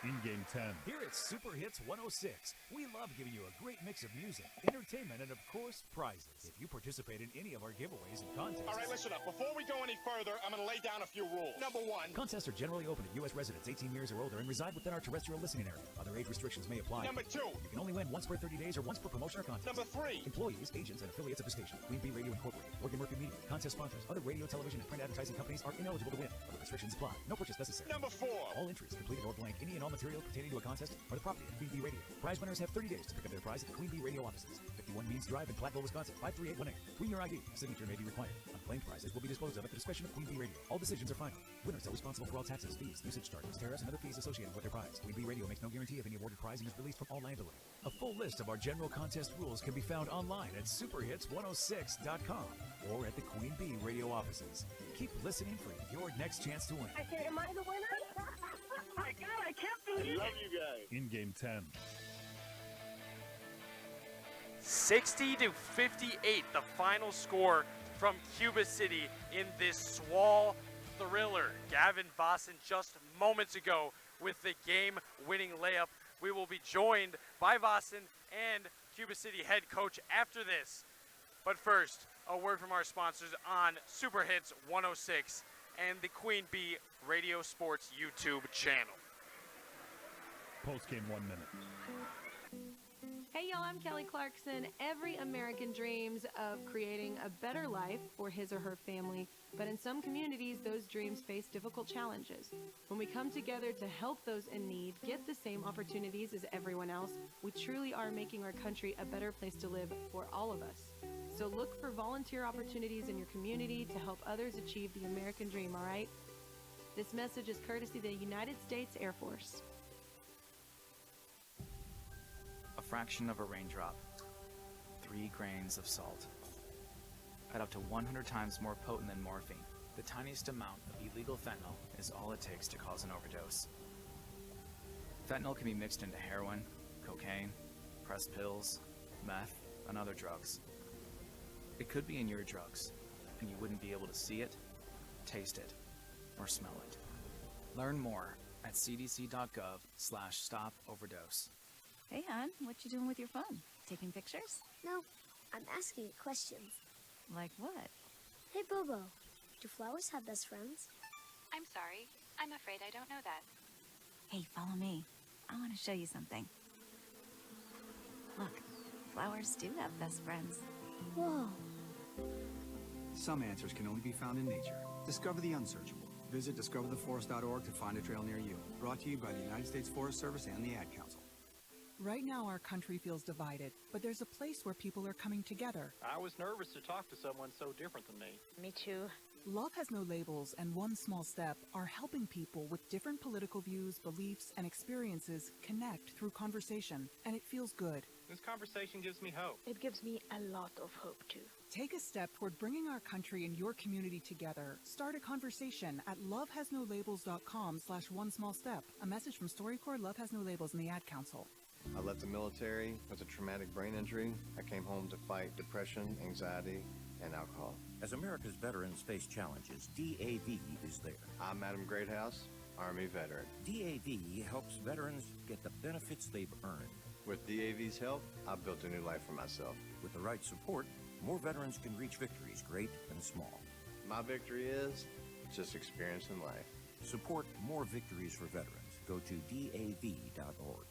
In Game 10. Here at Super Hits 106, we love giving you a great mix of music, entertainment, and of course, prizes. If you participate in any of our giveaways and contests... All right, listen up. Before we go any further, I'm going to lay down a few rules. Number 1. Contests are generally open to U.S. residents 18 years or older and reside within our terrestrial listening area. Other age restrictions may apply. Number 2. You can only win once per 30 days or once per promotion or contest. Number 3. Employees, agents, and affiliates of the station, Queen Bee Radio Incorporated, Morgan Murphy Media, contest sponsors, other radio, television, and print advertising companies are ineligible to win. Other restrictions apply. No purchase necessary. Number 4. All entries, completed or blank, any and all material pertaining to a contest are the property of Queen Bee Radio. Prize winners have 30 days to pick up their prize at the Queen Bee Radio offices. 51 Means Drive in Platteville, Wisconsin, 53818. Bring your ID. A signature may be required. Unclaimed prizes will be disposed of at the discretion of Queen Bee Radio. All decisions are final. Winners are responsible for all taxes, fees, usage charges, tariffs, and other fees associated with their prize. Queen Bee Radio makes no guarantee of any awarded prize and is released from all liability. A full list of our general contest rules can be found online at superhits106.com or at the Queen Bee Radio offices. Keep listening for your next chance to win. I said, am I the winner? Oh my God, I can't believe it. I love you guys. In Game 10. 60-58, the final score from Cuba City in this Swall thriller. Gavin Vossen just moments ago with the game-winning layup. We will be joined by Vossen and Cuba City head coach after this. But first, a word from our sponsors on Super Hits 106 and the Queen Bee Radio Sports YouTube channel. Post-game 1 minute. Hey, Hey y'all, I'm Kelly Clarkson. Every American dreams of creating a better life for his or her family, but in some communities, those dreams face difficult challenges. When we come together to help those in need get the same opportunities as everyone else, we truly are making our country a better place to live for all of us. So look for volunteer opportunities in your community to help others achieve the American dream, all right? This message is courtesy of the United States Air Force. A fraction of a raindrop, 3 grains of salt. At up to 100 times more potent than morphine, the tiniest amount of illegal fentanyl is all it takes to cause an overdose. Fentanyl can be mixed into heroin, cocaine, pressed pills, meth, and other drugs. It could be in your drugs, and you wouldn't be able to see it, taste it, or smell it. Learn more at cdc.gov/stop-overdose. Hey, hon, what you doing with your phone? Taking pictures? No, I'm asking it questions. Like what? Hey, Bobo, do flowers have best friends? I'm sorry. I'm afraid I don't know that. Hey, follow me. I want to show you something. Look, flowers do have best friends. Whoa. Some answers can only be found in nature. Discover the unsearchable. Visit discovertheforest.org to find a trail near you. Brought to you by the United States Forest Service and the Ad Council. Right now, our country feels divided, but there's a place where people are coming together. I was nervous to talk to someone so different than me. Me too. Love Has No Labels and One Small Step are helping people with different political views, beliefs, and experiences connect through conversation, and it feels good. This conversation gives me hope. It gives me a lot of hope too. Take a step toward bringing our country and your community together. Start a conversation at lovehasnolabels.com/onesmallstep. A message from StoryCorps, Love Has No Labels, and the Ad Council. I left the military with a traumatic brain injury. I came home to fight depression, anxiety, and alcohol. As America's veterans face challenges, DAV is there. I'm Adam Greathouse, Army veteran. DAV helps veterans get the benefits they've earned. With DAV's help, I've built a new life for myself. With the right support, more veterans can reach victories, great and small. My victory is just experiencing life. Support more victories for veterans. Go to DAV.org.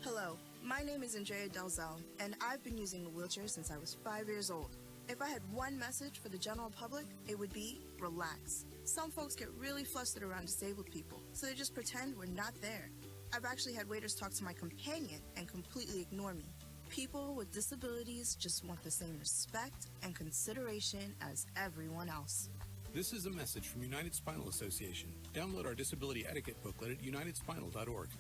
Hello, my name is Andrea Delzell, and I've been using a wheelchair since I was 5 years old. If I had one message for the general public, it would be relax. Some folks get really flustered around disabled people, so they just pretend we're not there. I've actually had waiters talk to my companion and completely ignore me. People with disabilities just want the same respect and consideration as everyone else. This is a message from United Spinal Association. Download our disability etiquette booklet at unitedspinal.org.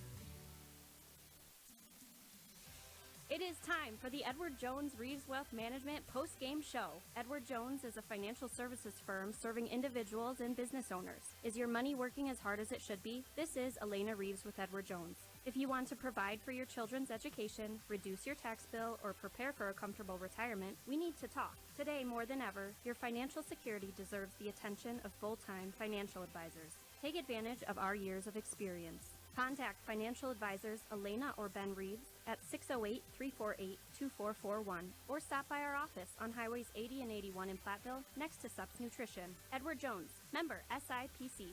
It is time for the Edward Jones Reeves Wealth Management post-game show. Edward Jones is a financial services firm serving individuals and business owners. Is your money working as hard as it should be? This is Elena Reeves with Edward Jones. If you want to provide for your children's education, reduce your tax bill, or prepare for a comfortable retirement, we need to talk. Today, more than ever, your financial security deserves the attention of full-time financial advisors. Take advantage of our years of experience. Contact financial advisors Elena or Ben Reeves at 608-348-2441 or stop by our office on Highways 80 and 81 in Platteville next to Sups Nutrition. Edward Jones, member SIPC.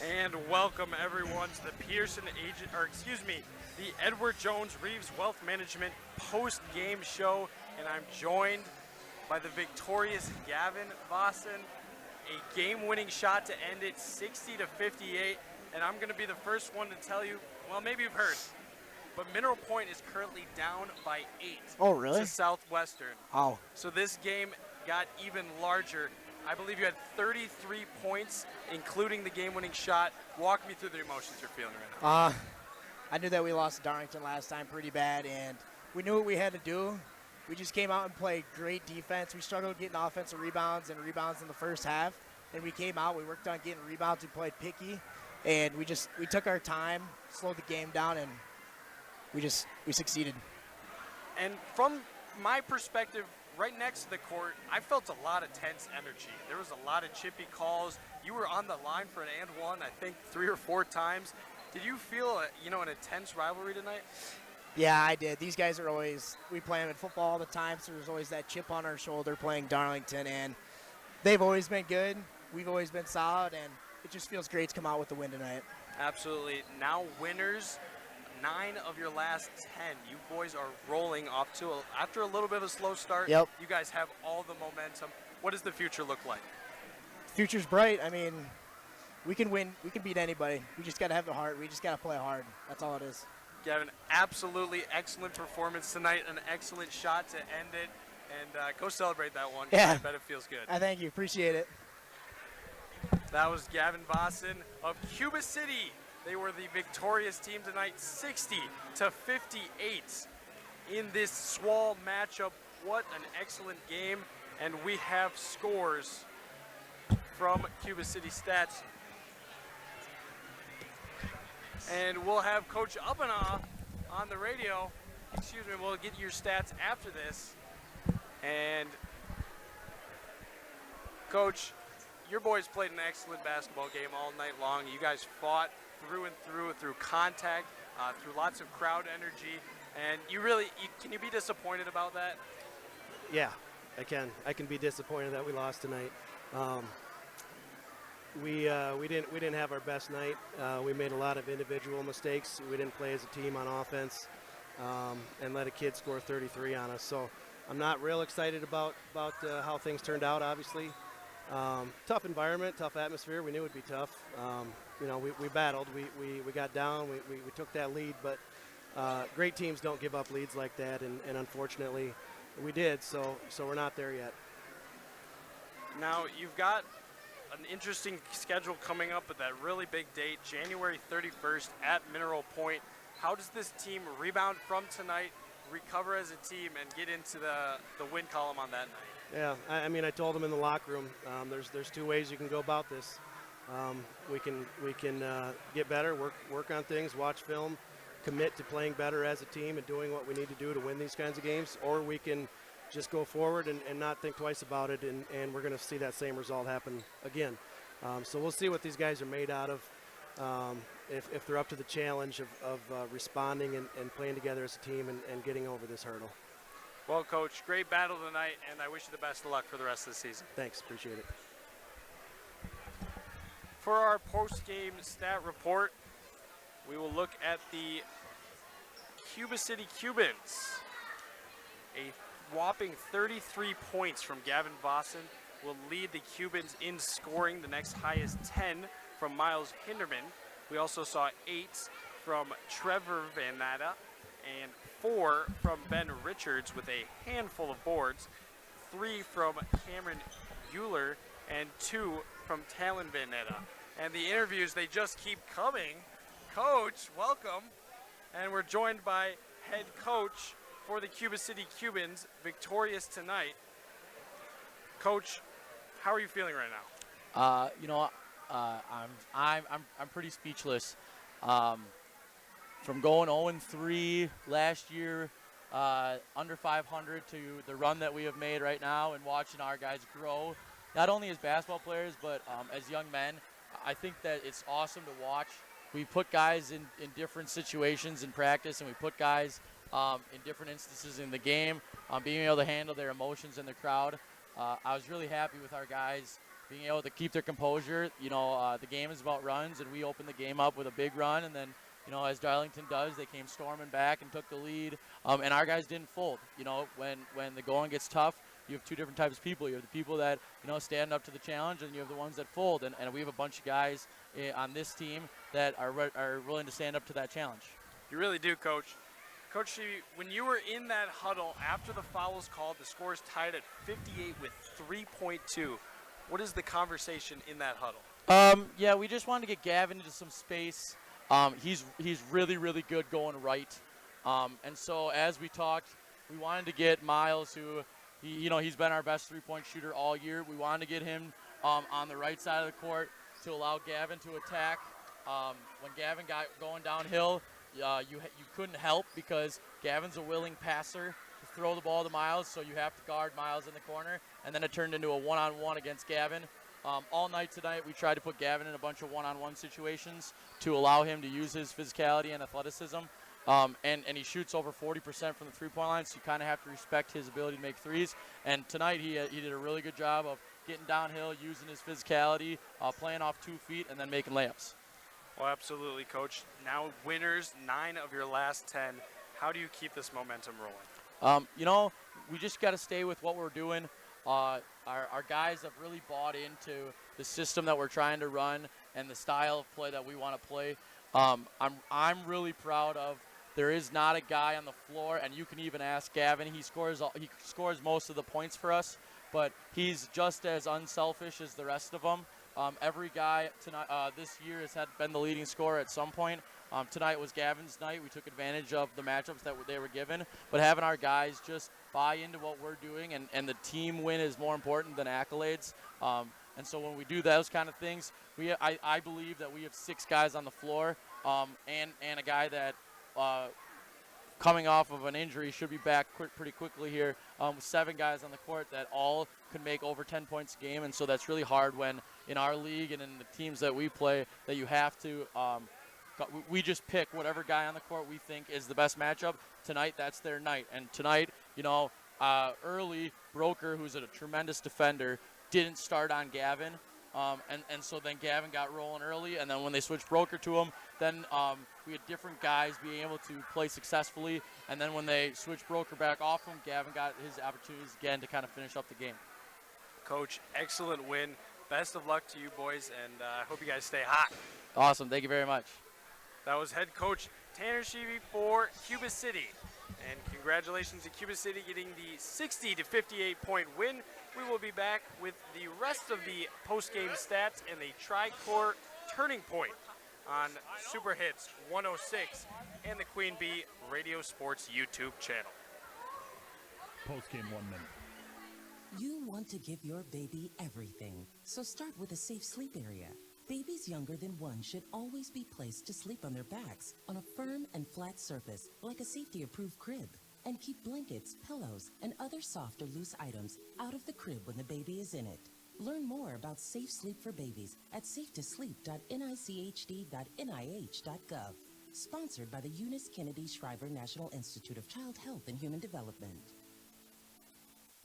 And welcome everyone to the the Edward Jones Reeves Wealth Management post-game show, and I'm joined by the victorious Gavin Vossen. A game-winning shot to end it 60-58, and I'm going to be the first one to tell you, well, maybe you've heard, but Mineral Point is currently down by 8. Oh, really? To Southwestern. Oh. So this game got even larger. I believe you had 33 points, including the game-winning shot. Walk me through the emotions you're feeling right now. I knew that we lost to Darlington last time pretty bad, and we knew what we had to do. We just came out and played great defense. We struggled getting offensive rebounds in the first half. And we came out, we worked on getting rebounds, we played picky. And we took our time, slowed the game down, and we succeeded. And from my perspective, right next to the court, I felt a lot of tense energy. There was a lot of chippy calls. You were on the line for an and one, I think 3 or 4 times. Did you feel an intense rivalry tonight? Yeah, I did. These guys are we play them in football all the time, so there's always that chip on our shoulder playing Darlington, and they've always been good. We've always been solid, and it just feels great to come out with the win tonight. Absolutely. Now winners, 9 of your last 10. You boys are rolling off to after a little bit of a slow start. Yep. You guys have all the momentum. What does the future look like? Future's bright. I mean, we can win. We can beat anybody. We just got to have the heart. We just got to play hard. That's all it is. Gavin, absolutely excellent performance tonight. An excellent shot to end it. And go celebrate that one. Yeah. I bet it feels good. I thank you. Appreciate it. That was Gavin Bosson of Cuba City. They were the victorious team tonight, 60-58 in this SWAL matchup. What an excellent game. And we have scores from Cuba City Stats. And we'll have Coach Uppenaugh on the radio. Excuse me, we'll get your stats after this. And Coach, your boys played an excellent basketball game all night long. You guys fought through and through contact, through lots of crowd energy. And can you be disappointed about that? Yeah, I can. I can be disappointed that we lost tonight. We didn't have our best night. We made a lot of individual mistakes. We didn't play as a team on offense, and let a kid score 33 on us. So I'm not real excited about how things turned out. Obviously, tough environment, tough atmosphere. We knew it would be tough. We battled. We got down. We took that lead, but great teams don't give up leads like that, and unfortunately, we did. So we're not there yet. Now you've got an interesting schedule coming up with that really big date, January 31st at Mineral Point. How does this team rebound from tonight, recover as a team, and get into the win column on that night? Yeah, I mean, I told them in the locker room, there's 2 ways you can go about this. We can get better, work on things, watch film, commit to playing better as a team and doing what we need to do to win these kinds of games, or we can just go forward and not think twice about it, and we're going to see that same result happen again. So we'll see what these guys are made out of, if they're up to the challenge of responding and playing together as a team and getting over this hurdle. Well, Coach, great battle tonight, and I wish you the best of luck for the rest of the season. Thanks, appreciate it. For our post-game stat report, we will look at the Cuba City Cubans. A whopping 33 points from Gavin Bosson will lead the Cubans in scoring, the next highest 10 from Miles Hinderman. We also saw 8 from Trevor Van Natta and 4 from Ben Richards with a handful of boards, 3 from Cameron Kieler, and 2 from Talon Van Natta. And the interviews, they just keep coming. Coach, welcome. And we're joined by head coach for the Cuba City Cubans, victorious tonight. Coach, how are you feeling right now? I'm pretty speechless. From going 0-3 last year, under 500, to the run that we have made right now, and watching our guys grow, not only as basketball players but as young men. I think that it's awesome to watch. We put guys in different situations in practice, and we put guys in different instances in the game, being able to handle their emotions in the crowd. I was really happy with our guys being able to keep their composure. The game is about runs, and we opened the game up with a big run, and then, as Darlington does, they came storming back and took the lead, and our guys didn't fold. When the going gets tough, you have 2 different types of people. You have the people that, stand up to the challenge, and you have the ones that fold, and we have a bunch of guys on this team that are willing to stand up to that challenge. You really do, Coach. Coach, when you were in that huddle after the foul was called, the score is tied at 58 with 3.2. What is the conversation in that huddle? Yeah, we just wanted to get Gavin into some space. He's really, really good going right. And so as we talked, we wanted to get Miles, who he's been our best 3-point shooter all year. We wanted to get him on the right side of the court to allow Gavin to attack. When Gavin got going downhill, you couldn't help, because Gavin's a willing passer to throw the ball to Miles, so you have to guard Miles in the corner, and then it turned into a one-on-one against Gavin. All night tonight, we tried to put Gavin in a bunch of one-on-one situations to allow him to use his physicality and athleticism. And he shoots over 40% from the three-point line, so you kind of have to respect his ability to make threes. And tonight he did a really good job of getting downhill, using his physicality, playing off 2 feet, and then making layups. Well, absolutely, Coach. Now winners, 9 of your last 10. How do you keep this momentum rolling? You know, we just got to stay with what we're doing. Our guys have really bought into the system that we're trying to run and the style of play that we want to play. I'm really proud of. There is not a guy on the floor, and you can even ask Gavin. He scores most of the points for us, but he's just as unselfish as the rest of them. Every guy tonight this year has been the leading scorer at some point. Tonight was Gavin's night. We took advantage of the matchups that they were given, but having our guys just buy into what we're doing, and the team win is more important than accolades. And so when we do those kind of things, I believe that we have 6 guys on the floor, and a guy that coming off of an injury should be back pretty quickly here, with 7 guys on the court that all could make over 10 points a game. And so that's really hard when in our league and in the teams that we play that you have to we just pick whatever guy on the court we think is the best matchup. Tonight, that's their night. And tonight, early, Broker, who's a tremendous defender, didn't start on Gavin. And so then Gavin got rolling early, and then when they switched Broker to him, then we had different guys being able to play successfully. And then when they switched Broker back off him, Gavin got his opportunities again to kind of finish up the game. Coach, excellent win. Best of luck to you boys, and I hope you guys stay hot. Awesome. Thank you very much. That was head coach Tanner Sheevy for Cuba City. And congratulations to Cuba City getting the 60 to 58 point win. We will be back with the rest of the post-game stats and the Tri-Core Turning Point on Super Hits 106 and the Queen Bee Radio Sports YouTube channel. Post-game 1 minute. You want to give your baby everything, so start with a safe sleep area. Babies younger than 1 should always be placed to sleep on their backs on a firm and flat surface like a safety-approved crib. And keep blankets, pillows, and other soft or loose items out of the crib when the baby is in it. Learn more about safe sleep for babies at safetosleep.nichd.nih.gov. Sponsored by the Eunice Kennedy Shriver National Institute of Child Health and Human Development.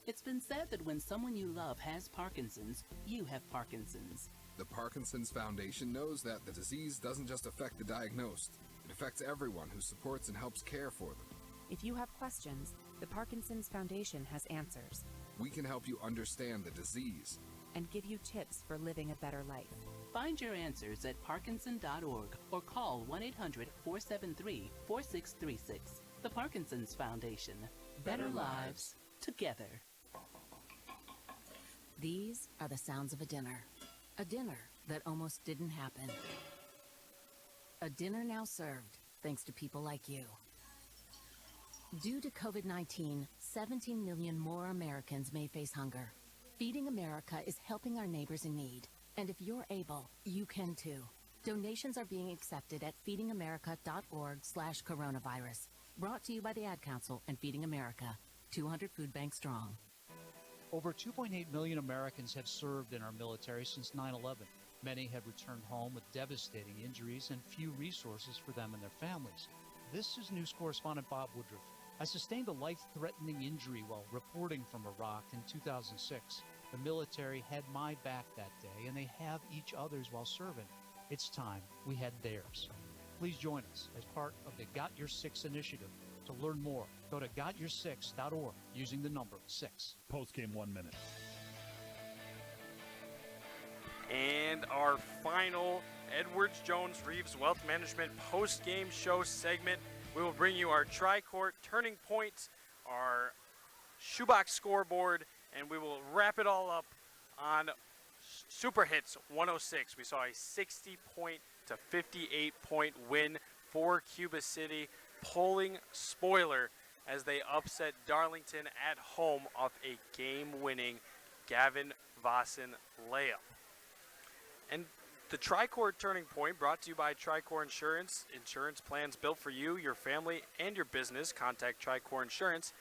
It's been said that when someone you love has Parkinson's, you have Parkinson's. The Parkinson's Foundation knows that the disease doesn't just affect the diagnosed. It affects everyone who supports and helps care for them. If you have questions, the Parkinson's Foundation has answers. We can help you understand the disease and give you tips for living a better life. Find your answers at parkinson.org or call 1-800-473-4636. The Parkinson's Foundation. Better lives together. These are the sounds of a dinner. A dinner that almost didn't happen. A dinner now served, thanks to people like you. Due to COVID-19, 17 million more Americans may face hunger. Feeding America is helping our neighbors in need. And if you're able, you can too. Donations are being accepted at feedingamerica.org/coronavirus. Brought to you by the Ad Council and Feeding America, 200 food banks strong. Over 2.8 million Americans have served in our military since 9/11. Many have returned home with devastating injuries and few resources for them and their families. This is news correspondent Bob Woodruff. I sustained a life-threatening injury while reporting from Iraq in 2006. The military had my back that day, and they have each other's while serving. It's time we had theirs. Please join us as part of the Got Your Six initiative. To learn more, go to gotyoursix.org using the number 6. Post-game 1 minute. And our final Edwards Jones Reeves Wealth Management post-game show segment. We will bring you our Tri-Court Turning Point, our shoebox scoreboard, and we will wrap it all up on Super Hits 106. We saw a 60-point to 58-point win for Cuba City, pulling spoiler as they upset Darlington at home off a game-winning Gavin Vossen layup. And the Tri-Court Turning Point brought to you by Tri-Core Insurance. Insurance plans built for you, your family, and your business. Contact Tri-Core Insurance.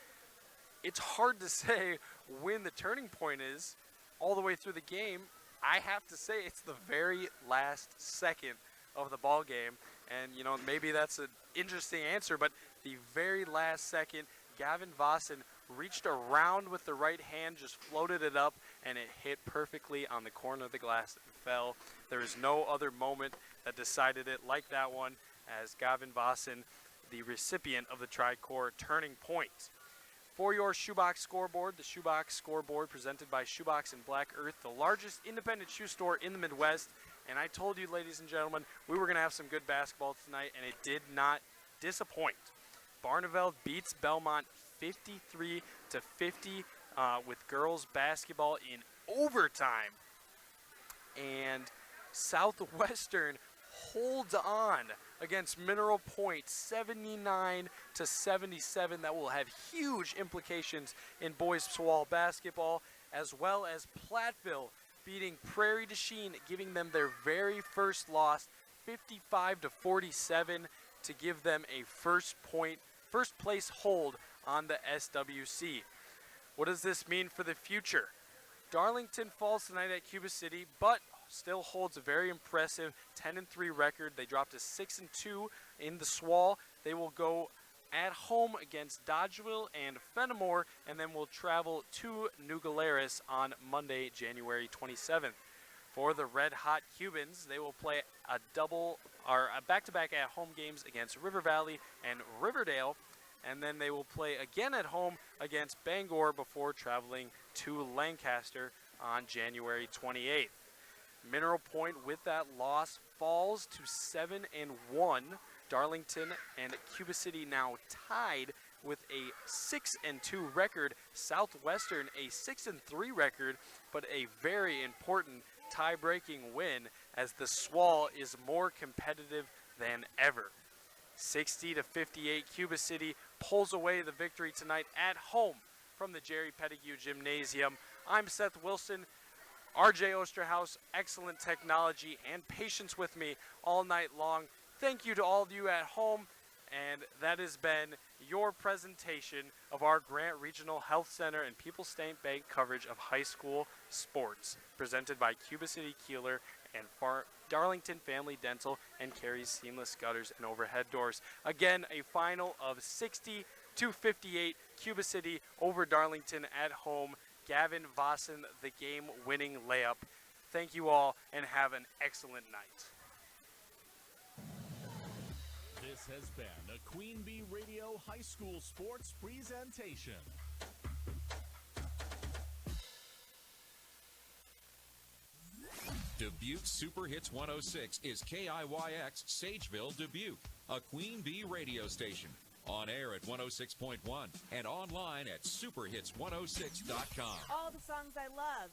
It's hard to say when the turning point is all the way through the game. I have to say it's the very last second of the ball game. And, maybe that's an interesting answer, but the very last second, Gavin Vossen reached around with the right hand, just floated it up, and it hit perfectly on the corner of the glass and fell. There is no other moment that decided it like that one, as Gavin Vossen, the recipient of the Tri-Corps Turning Point. For your Shoebox Scoreboard, the Shoebox Scoreboard presented by Shoebox and Black Earth, the largest independent shoe store in the Midwest. And I told you, ladies and gentlemen, we were going to have some good basketball tonight, and it did not disappoint. Barneveld beats Belmont 53-50 with girls basketball in overtime. And Southwestern holds on against Mineral Point 79-77. That will have huge implications in boys swall basketball, as well as Platteville beating Prairie du Chien, giving them their very first loss 55-47 to give them a first place hold on the SWC. What does this mean for the future? Darlington falls tonight at Cuba City, but still holds a very impressive 10-3 record. They dropped to 6-2 in the SWAL. They will go at home against Dodgeville and Fenimore, and then will travel to New Glarus on Monday, January 27th. For the Red Hot Cubans, they will play a back-to-back at home games against River Valley and Riverdale, and then they will play again at home against Bangor before traveling to Lancaster on January 28th. Mineral Point, with that loss, falls to 7-1. Darlington and Cuba City now tied with a 6-2 record. Southwestern a 6-3 record, but a very important tie-breaking win as the SWAL is more competitive than ever. 60-58, Cuba City pulls away the victory tonight at home from the Jerry Pettigrew Gymnasium. I'm Seth Wilson. RJ Osterhaus, excellent technology and patience with me all night long. Thank you to all of you at home, and that has been your presentation of our Grant Regional Health Center and People's State Bank coverage of high school sports, presented by Cuba City Kieler and Darlington Family Dental and Carey's Seamless Gutters and Overhead Doors. Again, a final of 60-58, Cuba City over Darlington at home. Gavin Vossen, the game-winning layup. Thank you all, and have an excellent night. This has been a Queen Bee Radio High School Sports presentation. Dubuque Super Hits 106 is KIYX Sageville, Dubuque, a Queen Bee radio station. On air at 106.1 and online at superhits106.com. All the songs I love.